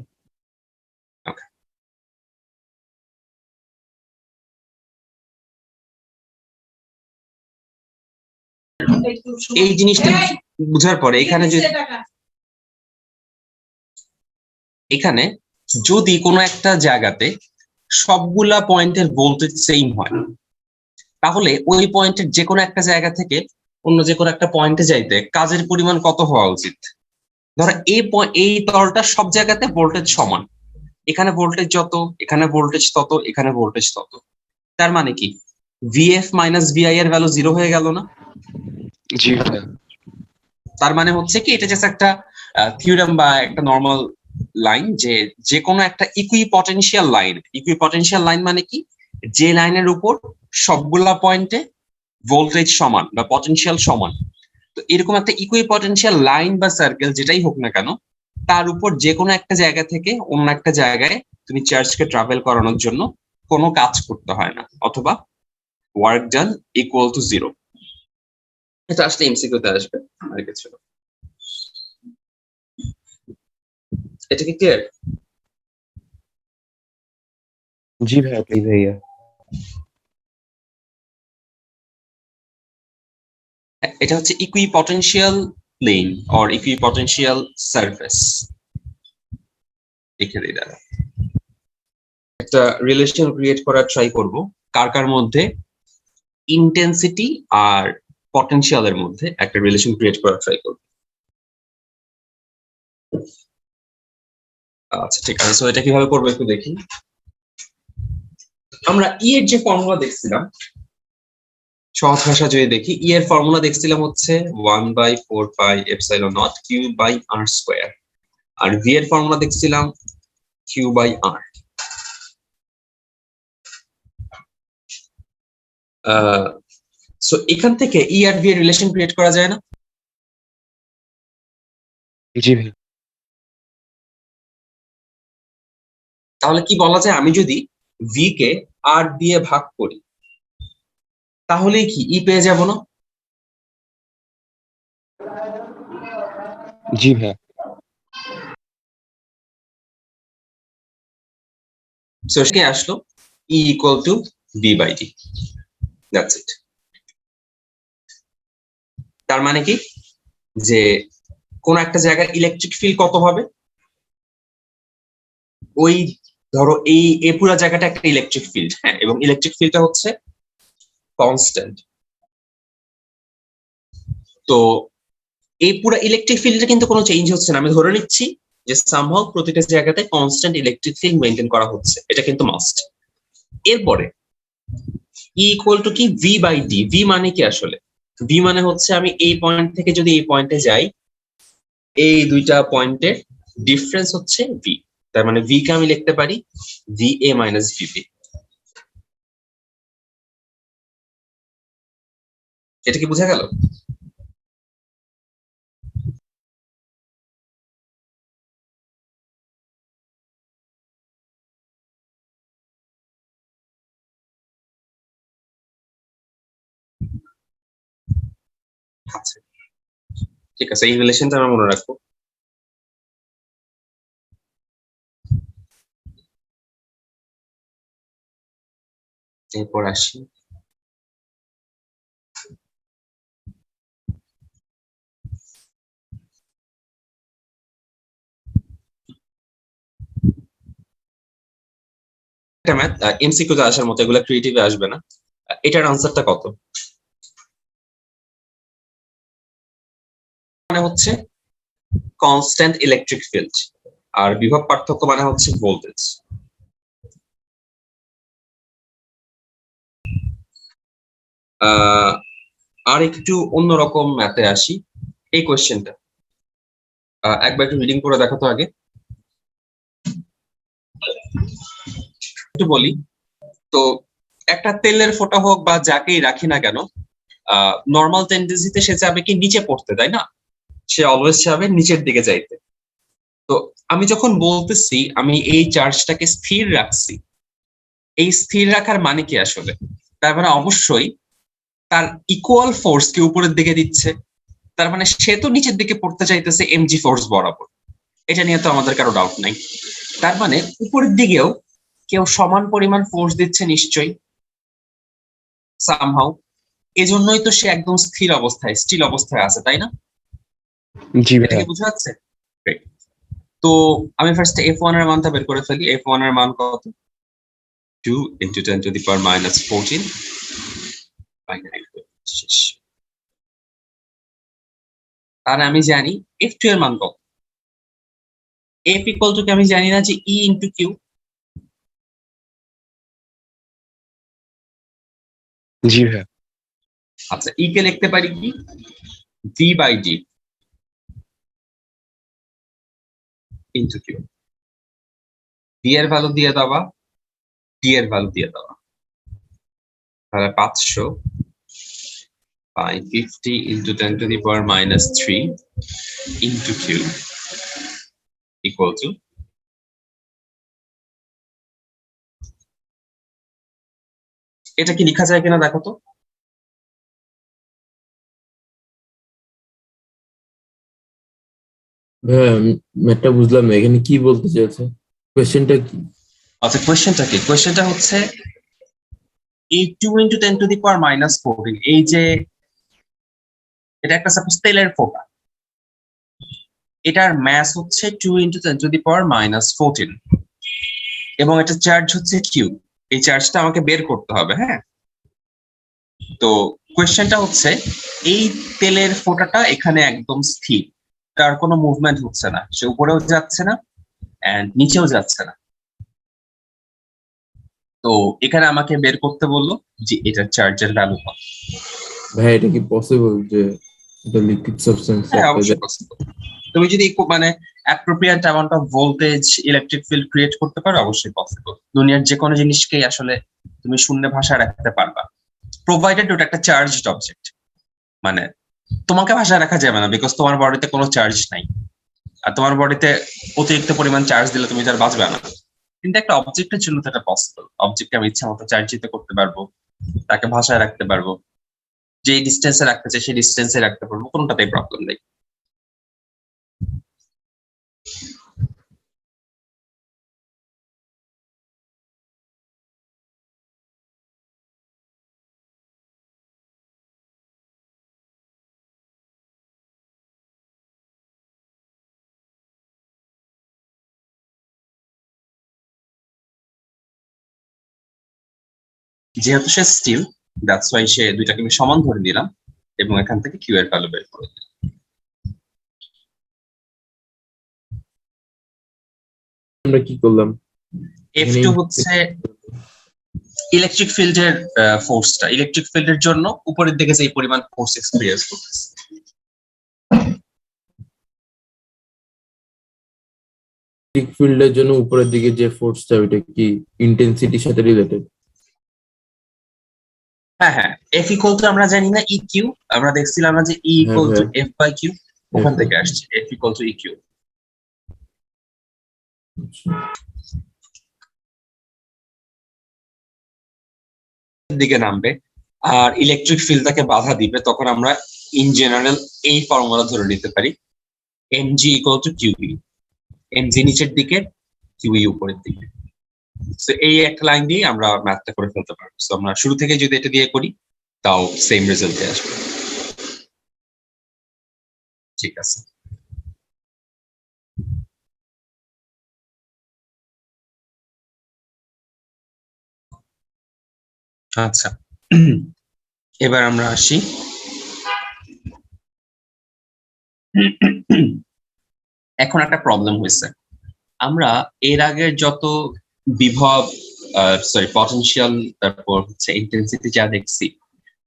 এই জিনিসটা বুঝার পরে এখানে যদি কোনো একটা জায়গাতে সবগুলা পয়েন্টের ভোল্টেজ সেম হয়, তাহলে ওই পয়েন্টের যে কোনো একটা জায়গা থেকে অন্য যে কোনো একটা পয়েন্টে যাইতে কাজের পরিমাণ কত হওয়া উচিত? ধরো এই তলটা সব জায়গাতে ভোল্টেজ সমান, এখানে ভোল্টেজ যত, এখানে ভোল্টেজ তত, এখানে ভোল্টেজ তত। তার মানে কি ভিএফ মাইনাস ভিআই এর ভ্যালু 0 হয়ে গেল না? জি তার মানে হচ্ছে কি এটা জাস্ট একটা থিওরেম বা একটা নর্মাল লাইন, যে কোনো একটা ইকুইপটেনশিয়াল লাইন মানে কি, যে লাইনের উপর সবগুলা পয়েন্টে ভোল্টেজ সমান বা পটেনশিয়াল সমান। তো এরকম একটা ইকুইপটেনশিয়াল লাইন বা সার্কেল যেটাই হোক না কেন, তার উপর যে কোনো একটা জায়গা থেকে অন্য একটা জায়গায় তুমি চার্জকে ট্রাভেল করানোর জন্য কোনো কাজ করতে হয় না, অথবা ওয়ার্ক ডান ইকুয়াল টু 0। এটা আসলে এমসিকিউতে আসবে, আর কিছু না। এটা কি ক্লিয়ার? জি ভাইয়া, প্লিজ ভাইয়া। এটা হচ্ছে ইকুইপটেনশিয়াল প্লেন অর ইকুইপটেনশিয়াল সারফেস। এখানে দ্বারা একটা রিলেশন ক্রিয়েট করার ট্রাই করব, কার কার মধ্যে ইন্টেন্সিটি আর পটেনশিয়ালের মধ্যে একটা রিলেশন ক্রিয়েট করার ট্রাই করব। আচ্ছা ঠিক আছে, সো এটা কিভাবে করবো একটু দেখি। আমরা ই এর যে ফর্মুলা দেখছিলাম, সহজ ভাষা যদি দেখি, ই এর ফর্মুলা দেখছিলাম হচ্ছে 1/4πε0 কিউ বাই আর স্কোয়ার, আর ভি এর ফর্মুলা দেখছিলাম কিউ বাই আর। সো এখান থেকে ই আর ভি এর রিলেশন ক্রিয়েট করা যায় না? জি ভাইয়া। তাহলে কি বলা যায়, আমি যদি ভি কে আর দিয়ে ভাগ করি তাহলে কি ই পেয়ে যাব না? জি ভাইয়া। সো কে আসলো E equal to B by D, that's it. তার মানে কি যে কোন একটা জায়গায় ইলেকট্রিক ফিল্ড কত হবে, ওই ধরো এই পুরো জায়গাটা একটা ইলেকট্রিক ফিল্ড, হ্যাঁ, এবং ইলেকট্রিক ফিল্ডটা হচ্ছে কনস্ট্যান্ট। তো এই পুরো ইলেকট্রিক ফিল্ডে কিন্তু কোনো চেঞ্জ হচ্ছে না, আমি ধরে নিচ্ছি যে সামহাউ প্রতিটা জায়গাতে কনস্ট্যান্ট ইলেকট্রিক ফিল্ড মেইনটেইন করা হচ্ছে, এটা কিন্তু মাস্ট। এরপরে ই ইকুয়াল টু কি ভি বাই ডি। ভি মানে কি আসলে? ভি মানে হচ্ছে আমি এই পয়েন্ট থেকে যদি এই পয়েন্টে যাই, এই দুইটা পয়েন্টের ডিফারেন্স হচ্ছে ভি। তার মানে ভি কে আমি লিখতে পারি ভি এ মাইনাস ভিবি। এটা কি বোঝা গেল? আচ্ছা ঠিক আছে, এই রিলেশনটা আমরা মনে রাখবো। এরপর আসি এটা ম্যাথ এমসিকিউ তে আসার মতো, এগুলো ক্রিয়েটিভে আসবে না। এটার আনসারটা কত? মানে হচ্ছে কনস্ট্যান্ট ইলেকট্রিক ফিল্ড, আর বিভব পার্থক্য মানে হচ্ছে ভোল্টেজ। আর একটু অন্যরকম ম্যাথে আসি। এই কোয়েশ্চেনটা একবার একটু রিডিং করে দেখো তো আগে। একটু বলি তো, একটা তেলের ফোঁটা হোক বা যাকেই রাখি না কেন, নর্মাল টেন্ডেন্সিতে সে যাবে কি নিচে পড়তে, তাই না? সে অলওয়েজ যাবে নিচের দিকে যাইতে। তো আমি যখন বলতেছি আমি এই চার্জটাকে স্থির রাখছি, এই স্থির রাখার মানে কি আসলে? তার মানে অবশ্যই তার ইকুয়াল ফোর্স কে উপরের দিকে দিচ্ছে, তার মানে সে তো নিচের দিকে পড়তে চাইতেছে এমজি ফোর্স বরাবর। এটা নিয়ে তো আমাদের কারো ডাউট নাই। তার মানে উপরের দিকেও কেউ সমান পরিমাণ ফোর্স দিচ্ছে নিশ্চয়ই সামহাউ, এজন্যই তো সে একদম স্থির অবস্থায়, স্টিল অবস্থায় আছে, তাই না? জি এটা কি ভাইয়া। বোঝা যাচ্ছে? Great. তো আমি ফার্স্টে F1 এর মানটা বের করে ফেলি। F1 এর মান কত? 2 into 10 to the power minus 14 by 9. আর আমি জানি F2 এর মান কত? F equal to কি আমি জানি না যে E into Q। জি ভাইয়া। আচ্ছা, E কে লিখতে পারি কি V by D into Q। V এর ভ্যালু দিয়ে দেওয়া, D এর ভ্যালু দিয়ে দেওয়া, তাহলে 500 by 50 into 10 to the power minus 3 into Q। Equal to এটা কি লেখা যায় কিনা দেখো তো। ভাইয়া ম্যাথটা বুঝলাম না, এখানে কি বলতে চাইছে, কোয়েশ্চেনটা কি? আচ্ছা কোয়েশ্চেনটা হচ্ছে এই 2 × 10⁻⁻14 এই যে এটা একটা সাপোজ তেলের ফোঁটা, এটার ম্যাস হচ্ছে 2 × 10⁻⁻14 এবং এটা চার্জ হচ্ছে কিউ। এই চার্জটা আমাকে বের করতে হবে। হ্যাঁ, তো কোয়েশ্চেনটা হচ্ছে এই তেলের ফোঁটাটা এখানে একদম স্থির, তার কোনো মুভমেন্ট হচ্ছে না, সে উপরেও যাচ্ছে না এন্ড নিচেও যাচ্ছে না। তো এখানে আমাকে বের করতে বললো যে এটার চার্জের ভ্যালু কত। ভাই এটা কি পসিবল যে এটা লিকুইড সাবস্টেন্স হ্যাঁ, অবশ্যই পসিবল। তুমি যদি মানে appropriate amount of voltage electric field create করতে পারো, অবশ্যই পসিবল। দুনিয়ার যে কোনো জিনিসকেই আসলে তুমি শূন্য ভাষায় রাখতে পারবা, প্রোভাইডেড ওটা একটা চার্জড অবজেক্ট। মানে তোমাকে ভাষায় রাখা যাবে না, বিকজ তোমার বডিতে কোনো চার্জ নাই, আর তোমার বডিতে অতিরিক্ত পরিমাণ চার্জ দিলে তুমি তার বাঁচবে না। কিন্তু একটা অবজেক্টের জন্য তো এটা পসিবল। অবজেক্টকে আমি ইচ্ছা মতো চার্জিত করতে পারবো, তাকে ভাষায় রাখতে পারবো, যে ডিস্টেন্সে রাখতে চাই সেই ডিস্টেন্সে রাখতে পারবো, কোনোটাতেই প্রবলেম নেই। যেহেতু সে স্টিল, দ্যাটস ওয়াই সে দুইটাকে আমি সমান ধরে দিলাম এবং এখান থেকে কিউ এর ভ্যালু বের করে দিলাম। আমরা কি করলাম? F2 হচ্ছে ইলেকট্রিক ফিল্ডের ফোর্সটা, ইলেকট্রিক ফিল্ডের জন্য উপরের দিকে যে পরিমাণ ফোর্স এক্সপেরিয়েন্স করতেছে। ইলেকট্রিক ফিল্ডের জন্য উপরের দিকে যে ফোর্সটা, ওইটা কি ইন্টেন্সিটির সাথে রিলেটেড? হ্যাঁ হ্যাঁ, F ইকুয়াল টু আমরা জানি না EQ, আমরা দেখছিলাম না যে E হ্যাঁ ইকুয়াল টু ভাই, F/Q, ওখান থেকে আসছে F ইকুয়াল টু EQ। দিকে নামবে আর ইলেকট্রিক ফিল্ড তাকে বাধা দিবে, তখন আমরা ইন জেনারেল এই ফর্মুলা ধরে নিতে পারি mg equal to QE। mg নিচের দিকে, QE উপরের দিকে। তো এই একটা লাইন দিয়ে আমরা ম্যাথটা করে ফেলতে পারবো। তো আমরা শুরু থেকে যদি এটা দিয়ে করি তাও সেম রেজাল্টে আসবে। ঠিক আছে, আচ্ছা এবার আমরা আসি এখন একটা প্রবলেম হয়েছে। আমরা এর আগের যত বিভব সরি পটেনশিয়াল তারপর হচ্ছে ইন্টেন্সিটি যা দেখছি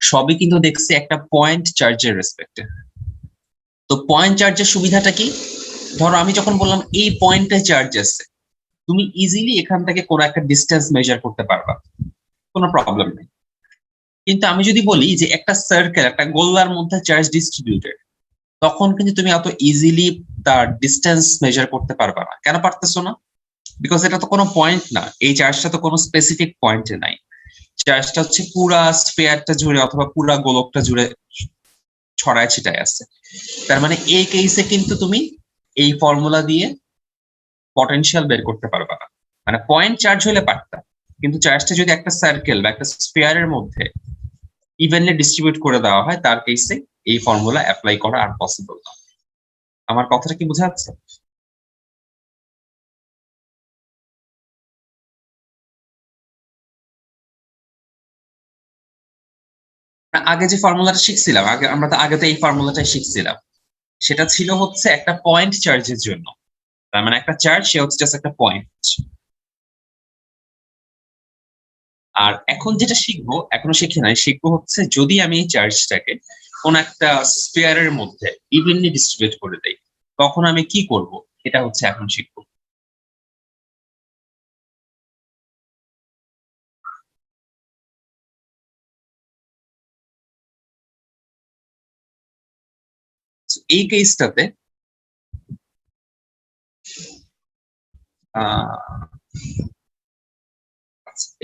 সবই কিন্তু দেখছি একটা পয়েন্ট চার্জের রেসপেক্টে। তো পয়েন্ট চার্জের সুবিধাটা কি? ধরো আমি যখন বললাম এই পয়েন্টে চার্জ আছে, তুমি ইজিলি এখান থেকে কোনো একটা ডিস্টেন্স মেজার করতে পারবা, কোনো প্রবলেম নেই। কিন্তু আমি যদি বলি যে একটা সার্কেল, একটা গোলার মধ্যে চার্জ ডিস্ট্রিবিউটেড, তখন কিন্তু তুমি অত ইজিলি তার ডিস্টেন্স মেজার করতে পারবা না। কেন পারতেছো না? বিকজ এটা তো কোনো পয়েন্ট না, এই চার্জটা তো কোনো স্পেসিফিক পয়েন্টে নাই। চার্জটা হচ্ছে পুরা স্ফিয়ারটা জুড়ে অথবা পুরা গোলকটা জুড়ে ছড়ায় ছিটায় আছে। তার মানে এই কেসে কিন্তু তুমি এই ফর্মুলা দিয়ে পটেনশিয়াল বের করতে পারবা না। মানে পয়েন্ট চার্জ হলে পারতা, কিন্তু চার্জটা যদি একটা সার্কেল বা একটা স্ফিয়ারের মধ্যে ইভেনলি ডিস্ট্রিবিউট করে দেওয়া হয়, তার কেসে এই ফর্মুলা অ্যাপ্লাই করা আর পসিবল না। আমার কথাটা কি বোঝা যাচ্ছে? আগে যে ফর্মুলাটা শিখছিলাম, আগে তো এই ফর্মুলাটাই শিখছিলাম, সেটা ছিল হচ্ছে একটা পয়েন্ট চার্জের জন্য। তার মানে একটা চার্জ সে হচ্ছে জাস্ট একটা পয়েন্ট। আর এখন যেটা শিখবো, এখনো শিখি নাই, শিখবো হচ্ছে যদি আমি এই চার্জটাকে কোন একটা স্ফিয়ারের মধ্যে ইভেনলি ডিস্ট্রিবিউট করে দেই, তখন আমি কি করব, এটা হচ্ছে এখন শিখবো। এই কেসটাতে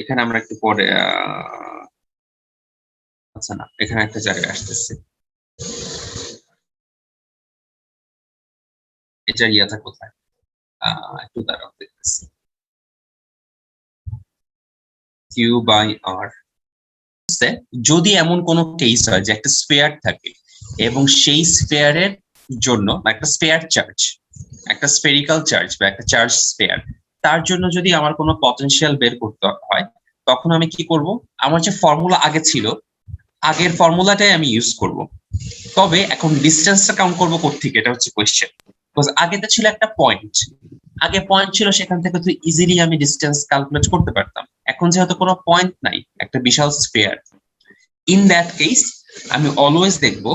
এখানে আমরা একটু পরে আচ্ছা না, এখানে একটা জায়গায় আসতেছে, এটা ইয়াটা কোথায়, একটু দাঁড়াও দেখতেছি। কিউ বাই আর, যদি এমন কোন কেস হয় যে একটা স্পেয়ার থাকে এবং সেই স্পেয়ারের জন্য একটা স্পেয়ার চার্জ, একটা স্পেরিক্যাল চার্জ বা একটা চার্জ স্পেয়ার, তার জন্য যদি আমার কোনো পটেনশিয়াল বের করতে হয়, তখন আমি কি করব, আমার যে ফর্মুলা আগে ছিল আগের ফর্মুলাটাই আমি ইউজ করব। তবে এখন ডিসটেন্সটা কাউন্ট করবো কোত্থেকে, এটা হচ্ছে কোয়েশ্চেন। বিকজ আগেতে ছিল একটা পয়েন্ট, আগে পয়েন্ট ছিল, সেখান থেকে তো ইজিলি আমি ডিসটেন্স ক্যালকুলেট করতে পারতাম। এখন যেহেতু কোনো পয়েন্ট নাই, একটা বিশাল স্পেয়ার, ইন দ্যাট কেস আমি অলওয়েজ দেখব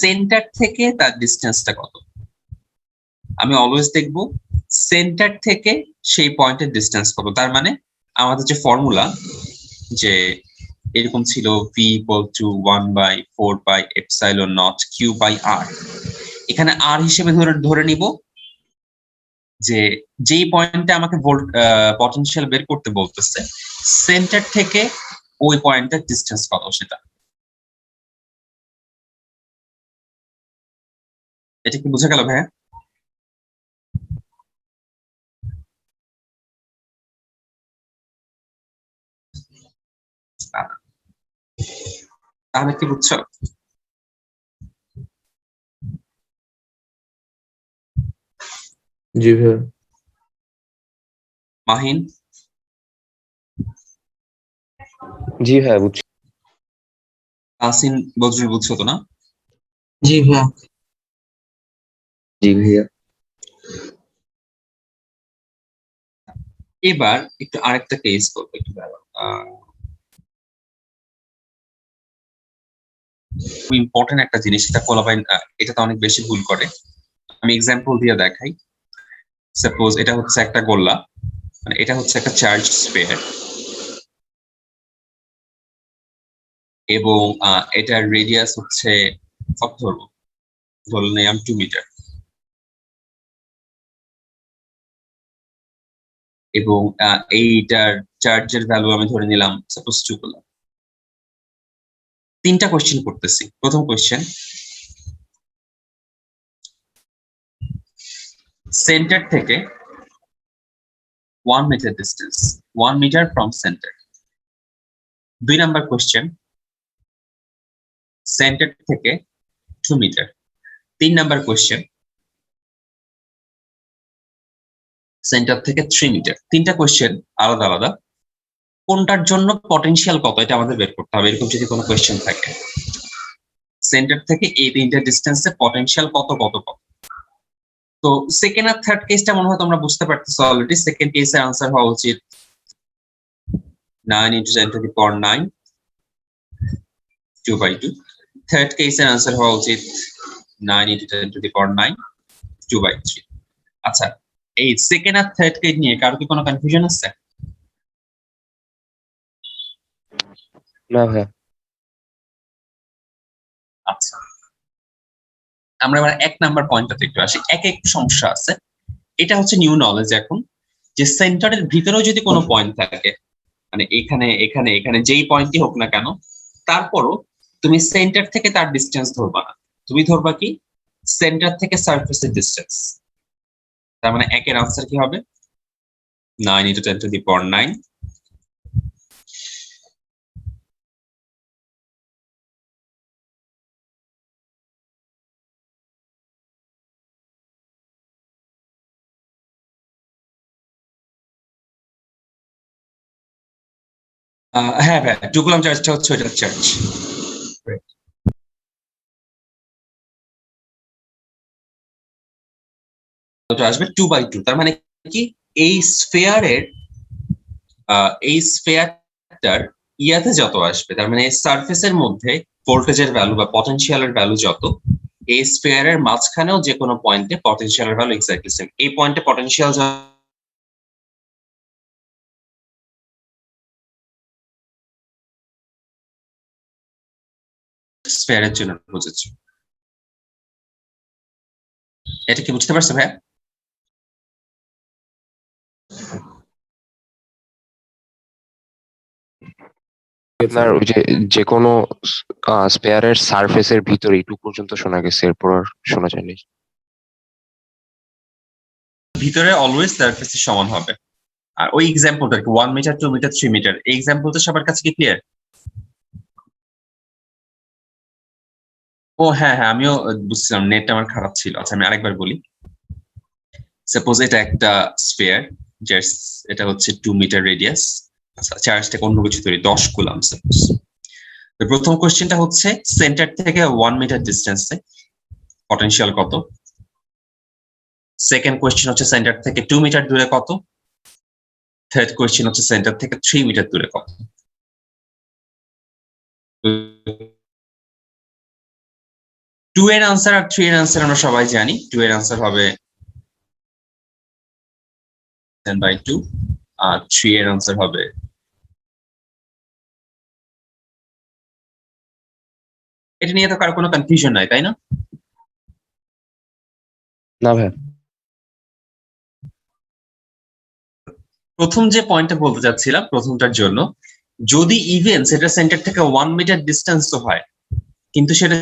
সেন্টার থেকে তার ডিসটেন্সটা কত। আমি অলওয়েজ দেখব সেন্টার থেকে সেই পয়েন্টের ডিসটেন্স কত। তার মানে আমাদের যে ফর্মুলা, যে এরকম ছিল v equal to 1/4πε0 q by r, এখানে r হিসেবে ধরে নিব যে যেই পয়েন্টে আমাকে পটেনশিয়াল বের করতে বলতেছে, সেন্টার থেকে ওই পয়েন্টের ডিসটেন্স কত সেটা। এটা কি বুঝা গেল ভাইয়া? তাহলে কি বুঝছো? জি ভাইয়া। মাহিন? জি হ্যাঁ বুঝছি। তাহসিন, বজরুল, বুঝছো তো না? জি ভাইয়া। জি ভাইয়া। এবার একটু আরেকটা কেস করবো, একটু দাঁড়াও। খুব ইম্পর্টেন্ট একটা জিনিস, এটা কোলাবাইন এটাতে অনেক বেশি ভুল করে। আমি এক্সাম্পল দিয়ে দেখাই। সাপোজ এটা হচ্ছে একটা গোল্লা, মানে এটা হচ্ছে একটা চার্জ স্পেয়ার, এবং এটার রেডিয়াস হচ্ছে কত ধরবো, ধরে নিলাম 2 মিটার, এবং এইটার চার্জের ভ্যালু আমি ধরে নিলাম সাপোজ 2 কুলম। তিনটা কোশ্চেন করতেছি। প্রথম কোশ্চেন, সেন্টার থেকে 1 metre distance, 1 metre from centre. 2 number question, centre থেকে 2 মিটার। 3 নাম্বার কোশ্চেন, সেন্টার থেকে 3 মিটার। তিনটা কোশ্চেন আলাদা আলাদা, কোনটার জন্য পটেনশিয়াল কত এটা আমাদের বের করতে হবে, এরকম যদি কোনো কোশ্চেন থাকে। সেন্টার থেকে এই তিনটা ডিস্টেন্সে পটেনশিয়াল কত কত কত। তো সেকেন্ড আর থার্ড কেসটা মনে হয় তোমরা বুঝতে পারতেছো অলরেডি। সেকেন্ড কেসের আনসার হওয়া উচিত 9 × 10⁹ 2/2। থার্ড কেসের আনসার হওয়া উচিত 9 × 10⁹ 2/3। আচ্ছা, এই সেকেন্ড আর থার্ড কেস নিয়ে কারো কি কোনো কনফিউশন আছে? না ভাইয়া। আচ্ছা, আমরা এবার 1 নাম্বার পয়েন্টটাতে একটু আসি। একে একটু সমস্যা আছে। এটা হচ্ছে নিউ নলেজ এখন, যে সেন্টারের ভিতরেও যদি কোনো পয়েন্ট থাকে, মানে এখানে এখানে এখানে যেই পয়েন্টই হোক না কেন, তারপরও তুমি সেন্টার থেকে তার ডিসটেন্স ধরবা না, তুমি ধরবা কি সেন্টার থেকে সারফেসের ডিসটেন্স। তার মানে একের আনসার কি হবে 9 × 10⁹ 9। হ্যাঁ ভাই, 2 কুলম চার্জটা হচ্ছে ওইটার চার্জ। ওটা আসবে 2/2। তার মানে কি, এই স্ফেয়ারের এই স্ফেয়ারটার ইয়াতে যত আসবে, তার মানে সারফেসের মধ্যে ভোল্টেজের ভ্যালু বা পটেনশিয়ালের ভ্যালু যত, এই স্ফেয়ারের মাঝখানেও যে কোনো পয়েন্টে পটেনশিয়ালের ভ্যালু এক্স্যাক্টলি সেম। এই পয়েন্টে পটেনশিয়াল স্ফেয়ারের জন্য প্রযোজ্য। এটা কি বুঝতে পারছো ভাই? আপনার ওই যে কোনো স্পেয়ারের সারফেসের ভিতরে একটু পর্যন্ত শোনা গেছে, এরপর আর শোনা যায়নি। ভিতরে অলওয়েজ সারফেসের সমান হবে। আর ওই এক্সাম্পলটা 1 মিটার 2 মিটার 3 মিটার এই এক্সাম্পলটা সবার কাছে কি ক্লিয়ার? ও হ্যাঁ হ্যাঁ, আমিও বুঝছিলাম, নেটটা আমার খারাপ ছিল। আচ্ছা আমি আরেকবার বলি। সাপোজ এটা একটা স্পেয়ার, জাস্ট এটা হচ্ছে 2 মিটার রেডিয়াস। আচ্ছা চার্জটাকে অন্য কিছু ধরি, 10 কুলাম সাপোজ। তো প্রথম কোশ্চেনটা হচ্ছে সেন্টার থেকে 1 মিটার ডিস্টেন্সে পটেনশিয়াল কত। সেকেন্ড কোশ্চেন হচ্ছে সেন্টার থেকে 2 মিটার দূরে কত। থার্ড কোশ্চেন হচ্ছে সেন্টার থেকে 3 মিটার দূরে কত। 2 এর আনসার আর 3 এর আনসার আমরা সবাই জানি। 2 এর আনসার হবে 10/2 আর 3 এর আনসার হবে এটা নিয়ে তো কারো কোনো কনফিউশন নাই, তাই না? না ভাই, প্রথম যে পয়েন্টটা বলতে চাচ্ছিলাম প্রথমটার জন্য, যদি ইভেন সেটা সেন্টার থেকে 1 মিটার ডিস্টেন্স তো হয়, কিন্তু সেটা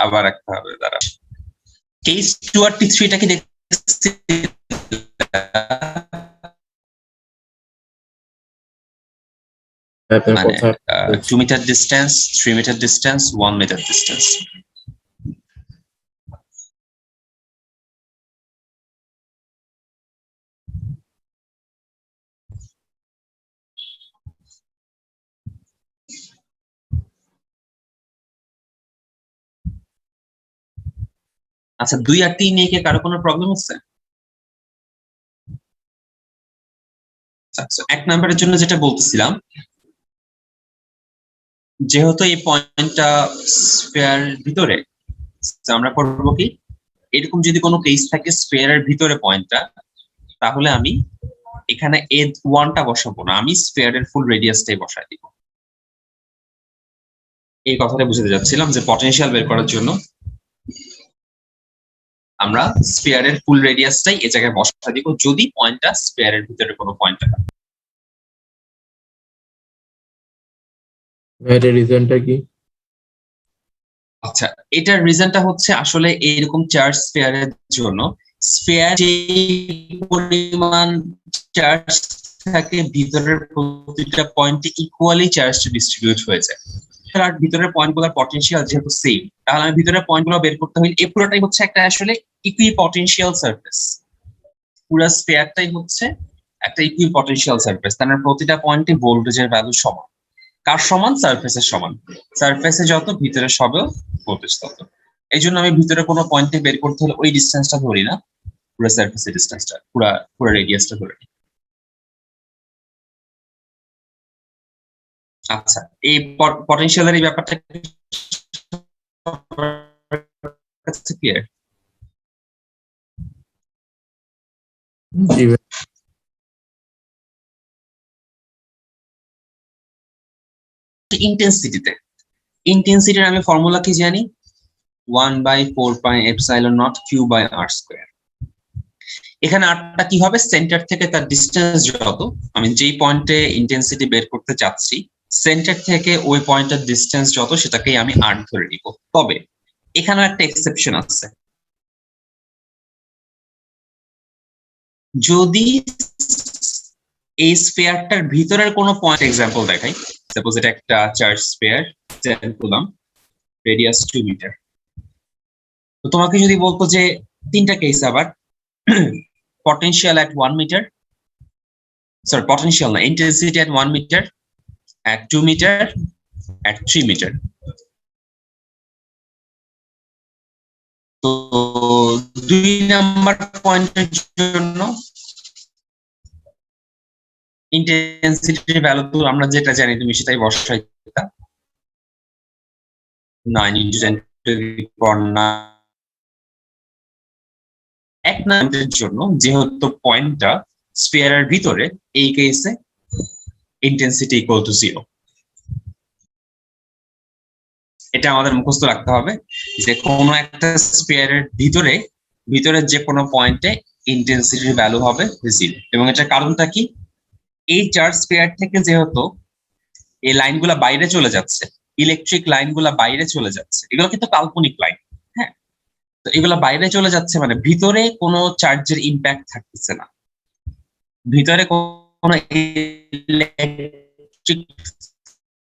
আবার রাখতে হবে। দাঁড়া, কেস 2 আর 3 টা কি দেখছি? আপনার মানে কথা 2 metre distance, 3 metre distance, 1 metre distance. আচ্ছা 2 আর 3 নিয়ে কি কারো কোনো প্রবলেম হচ্ছে? আচ্ছা 1 নাম্বারের জন্য যেটা বলতেছিলাম, যেহেতু এই পয়েন্টটা স্ফিয়ার ভিতরে, আমরা করবো কি, এরকম যদি কোনো কেস থাকে স্ফিয়ারের ভিতরে পয়েন্টটা, তাহলে আমি এখানে A1টা বসাবো না, আমি স্ফিয়ারের ফুল রেডিয়াসটাই বসাই দিব। এই কথাটা বুঝাতে যাচ্ছিলাম যে পটেনশিয়াল বের করার জন্য আমরা স্ফিয়ারের ফুল রেডিয়াসটাই এই জায়গায় বসাই দিব, যদি পয়েন্টটা স্ফিয়ারের ভিতরে কোনো পয়েন্ট থাকে। এটার রিজনটা কি? আচ্ছা এটার রিজনটা হচ্ছে আসলে এইরকম চার্জ স্ফিয়ারের জন্য স্ফিয়ার যে পরিমাণ চার্জ থাকে ভিতরের প্রতিটা পয়েন্টে ইকুয়ালি চার্জটা ডিস্ট্রিবিউট হয়ে যায়। আর ভিতরের পয়েন্টগুলোর পটেনশিয়াল যেহেতু সেম, তাহলে আমি ভিতরের পয়েন্টগুলো বের করতে হলে এই পুরোটাই হচ্ছে একটা আসলে ইকুই পটেনশিয়াল সারফেস। পুরো স্ফিয়ারটাই হচ্ছে একটা ইকুই পটেনশিয়াল সারফেস, তার মানে প্রতিটা পয়েন্টে ভোল্টেজের ভ্যালু সমান। কার সমান? সারফেসের সমান। সারফেসে যত ভিতরে সবেও ভোল্টেজ তত। এই জন্য আমি ভিতরে কোনো পয়েন্টে বের করতে হলে ওই ডিস্টেন্সটা ধরি না, পুরো সারফেসের ডিস্টেন্সটা, পুরো রেডিয়াসটা ধরে নিই। আচ্ছা এই পটেনশিয়ালের এই ব্যাপারটা ক্লিয়ার? জি ভাই। ইন্টেন্সিটিতে, ইন্টেন্সিটির আমি ফর্মুলা কি জানি? 1/4πε0q/r²। এখানে আরটা কি হবে? সেন্টার থেকে তার ডিস্টেন্স যত, আমি যেই পয়েন্টে ইন্টেন্সিটি বের করতে চাচ্ছি সেন্টার থেকে ওই পয়েন্টের ডিস্টেন্স যত, সেটাকেই আমি আর ধরে নিব। তবে এখানে একটা এক্সেপশন আছে, যদি এই স্ফিয়ারটার ভিতরের কোনো পয়েন্ট এক্সাম্পল দেখাই, সাপোজ এটা একটা charge sphere 10 coulomb, radius 2 metre. তো তোমাকে যদি বলতো যে 3টা কেস আবার, potential at 1 meter, sorry potential না, intensity at 1 meter, at 2 meter, at 3 meter. তো 2 নাম্বার পয়েন্টের জন্য ইন্টেন্সিটির ভ্যালু তো আমরা যেটা জানি তুমি সেটাই বসাই দিতা, 9 × 10⁹। 1 নাম্বারের জন্য যেহেতু পয়েন্টটা স্ফিয়ারের ভিতরে, এই কেসে ইন্টেন্সিটি ইকুয়াল টু 0। এটা আমাদের মুখস্থ রাখতে হবে যে কোনো একটা স্ফিয়ারের ভিতরে, ভিতরের যে কোনো পয়েন্টে ইন্টেন্সিটির ভ্যালু হবে 0 এবং এটার কারণটা কি এই চার্জ স্ফিয়ার থেকে যেহেতু এই লাইনগুলা বাইরে চলে যাচ্ছে ইলেকট্রিক লাইনগুলা বাইরে চলে যাচ্ছে এগুলো কিন্তু কাল্পনিক লাইন হ্যাঁ তো এগুলা বাইরে চলে যাচ্ছে মানে ভিতরে কোনো চার্জের ইম্প্যাক্ট থাকতেছে না ভিতরে কোনো ইলেকট্রিক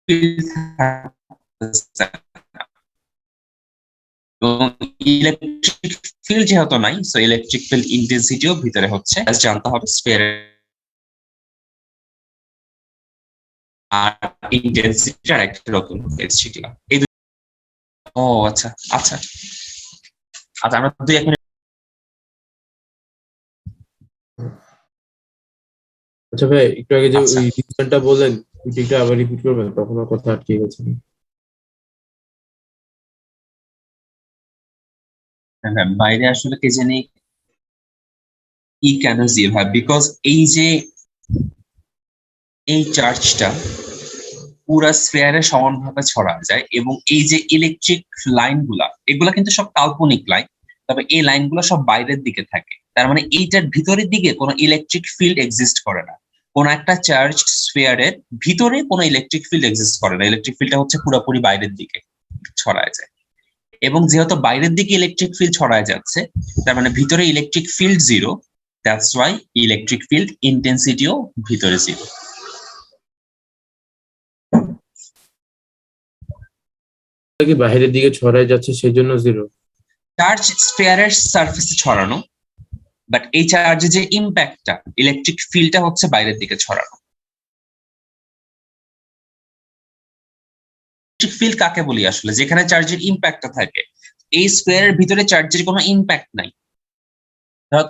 ফিল্ড থাকতেছে না এবং ইলেকট্রিক ফিল্ড যেহেতু নাই সো ইলেকট্রিক ফিল্ড ইন্টেন্সিটিও ভিতরে হচ্ছে জানতে হবে স্ফিয়ারের আর ইন্টেন্সিটি আর একটা নতুন শিখলাম এই ও আচ্ছা আচ্ছা আচ্ছা আমরা 2-1 মিনিট আচ্ছা ভাই একটু আগে যে আচ্ছা। ওই রিজনটা বললেন ওইটা একটু আবার রিপিট করবেন তখন আমার কথা আটকে গেছে হ্যাঁ বাইরে আসলে কে জানি ই কেন জিরো হয় বিকজ এই যে এই চার্জটা পুরা স্ফিয়ারে সমানভাবে ছড়া যায় এবং এই যে ইলেকট্রিক লাইনগুলা এগুলা কিন্তু সব কাল্পনিক লাইন তবে এই লাইনগুলো সব বাইরের দিকে থাকে তার মানে এইটার ভিতরের দিকে কোনো ইলেকট্রিক ফিল্ড এক্সিস্ট করে না কোন একটা চার্জ স্ফিয়ারের ভিতরে কোনো ইলেকট্রিক ফিল্ড এক্সিস্ট করে না ইলেকট্রিক ফিল্ডটা হচ্ছে পুরোপুরি বাইরের দিকে ছড়ায় যায় এবং যেহেতু বাইরের দিকে ইলেকট্রিক ফিল্ড ছড়ায় যাচ্ছে তার মানে ভিতরে electric field 0 that's why electric field ইন্টেন্সিটিও ভিতরে 0 কি বাইরের দিকে ছড়ায় যাচ্ছে সেই জন্য 0 চার্জ স্ফিয়ারের সারফেসে ছড়ানো বাট এই চার্জের যে ইম্প্যাক্টটা ইলেকট্রিক ফিল্ডটা হচ্ছে বাইরের দিকে ছড়ানো ইলেকট্রিক ফিল্ড কাকে বলি আসলে যেখানে চার্জের ইম্প্যাক্টটা থাকে এই স্কয়ারের ভিতরে চার্জের কোনো ইম্প্যাক্ট নাই ধরো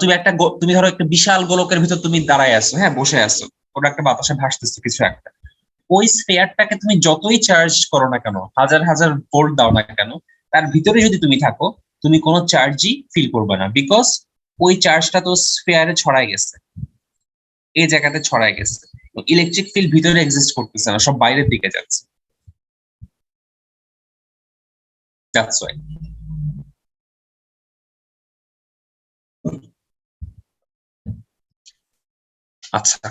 তুমি ধরো একটা বিশাল গোলকের ভিতর তুমি দাঁড়ায় আছো হ্যাঁ বসে আছো ওটা একটা বাতাসে ভাসতেছে কিছু একটা ওই স্ফিয়ারটাকে তুমি যতই চার্জ করো না কেন হাজার হাজার ভোল্ট দাও না কেন তার ভিতরে যদি তুমি থাকো তুমি কোনো চার্জই ফিল করবে না বিকজ ওই চার্জটা তো স্ফিয়ারে ছড়ায় গেছে এই জায়গাতে ছড়ায় গেছে ইলেকট্রিক ফিল্ড ভিতরে এক্সিস্ট করতেছে না সব বাইরের দিকে যাচ্ছে দ্যাটস ওয়াই আচ্ছা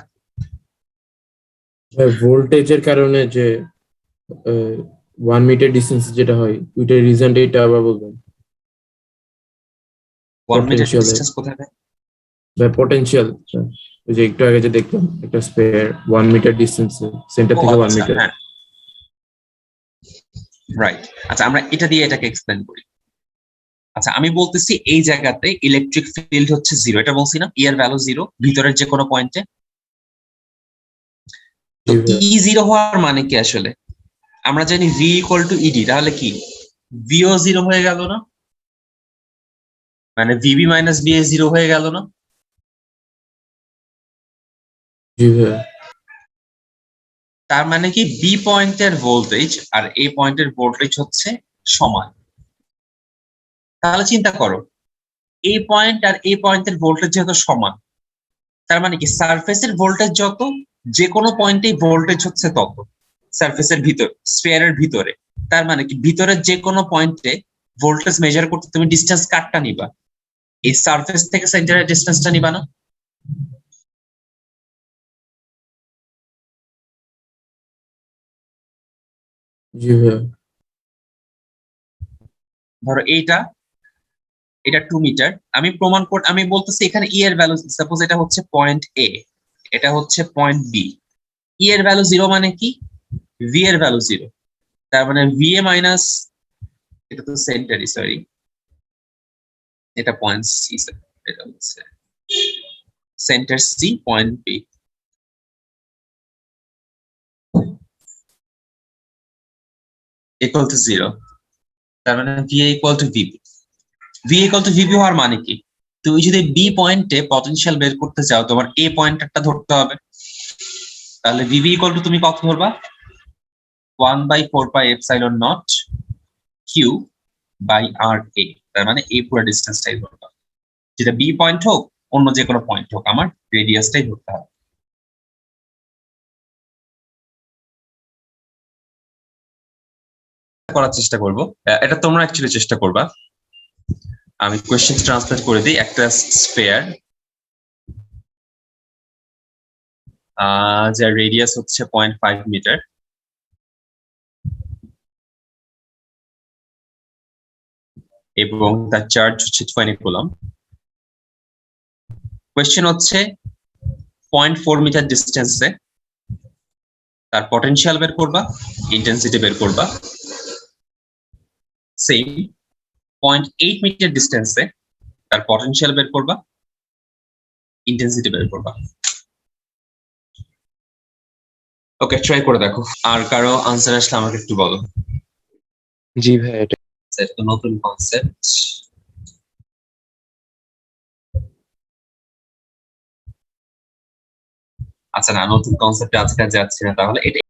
ভোল্টেজের কারণে যে 1 মিটার ডিসটেন্স যেটা হয় ওইটার রিজনটা এটা আবার বলবেন 1 মিটার Potential ডিসটেন্স কোথায় দেয়? বা পটেনশিয়াল ওই যে একটু আগে যে দেখলাম একটা স্পেয়ার 1 মিটার ডিসটেন্স সেন্টার থেকে 1 মিটার হ্যাঁ রাইট আচ্ছা আমরা এটা দিয়ে এটাকে এক্সপ্লেন করি আচ্ছা আমি বলতেছি এই জায়গাতে ইলেকট্রিক ফিল্ড হচ্ছে 0 এটা বলছি না এর ভ্যালু 0 ভিতরের যে কোনো পয়েন্টে তো E0 হওয়ার মানে কি আসলে আমরা জানি V = ED তাহলে কি VO 0 হয়ে গেল না মানে VB - VA 0 হয়ে গেল না জি ভাইয়া তার মানে কি B পয়েন্টের ভোল্টেজ আর A পয়েন্টের ভোল্টেজ হচ্ছে সমান তাহলে চিন্তা করো A পয়েন্ট আর A পয়েন্টের ভোল্টেজ যেহেতু সমান তার মানে কি সারফেসের ভোল্টেজ যত যে কোনো পয়েন্টেই ভোল্টেজ হচ্ছে তত সারফেসের ভিতর স্ফিয়ারের ভিতরে তার মানে কি ভিতরের যে কোনো পয়েন্টে ভোল্টেজ মেজার করতে তুমি ডিসটেন্স কাটটা নিবা এই সারফেস থেকে সেন্টারের ডিসটেন্সটা নিবা না জি ভাইয়া ধরো এটা 2 মিটার আমি প্রমাণ আমি বলতেছি এখানে E এর ভ্যালু সাপোজ এটা হচ্ছে পয়েন্ট A এটা হচ্ছে পয়েন্ট B E এর ভ্যালু 0 মানে কি V এর ভ্যালু 0 তার মানে VA মাইনাস এটা তো সেন্টারই সরি এটা পয়েন্ট C এটা হচ্ছে centre C point B equal to 0 তার মানে VA equal to VB VA equal to VB হওয়ার মানে কি তুমি যদি B পয়েন্টে পটেনশিয়াল বের করতে চাও তোমার A পয়েন্টটা ধরতে হবে তাহলে VB equal to তুমি কত ধরবা 1/4πε0 Q by RA তার মানে A পুরো ডিসটেন্সটাই ধরবা যেটা B পয়েন্ট হোক অন্য যে কোনো পয়েন্ট হোক আমার রেডিয়াসটাই ধরতে হবে করার চেষ্টা করব এটা তোমরা অ্যাকচুয়ালি চেষ্টা করবা আমি কোশ্চেন ট্রান্সলেট করে দিই একটা স্ফিয়ার যার রেডিয়াস হচ্ছে 0.5 মিটার এবং তার চার্জ হচ্ছে 20 কুলম। কোয়েশ্চেন হচ্ছে 0.4 মিটার ডিস্টেন্সে তার পটেনশিয়াল বের করবা, ইন্টেন্সিটি বের করবা। সেম 0.8 মিটার ডিস্টেন্সে তার পটেনশিয়াল বের করবা, ইন্টেন্সিটি বের করবা। ওকে, ট্রাই করে দেখো। আর কারো আনসার আসলে আমাকে একটু বলো। জি ভাই, এটা একটা নতুন কনসেপ্ট। আচ্ছা, না, নতুন কনসেপ্টে আজকে যাচ্ছি না, তাহলে এটা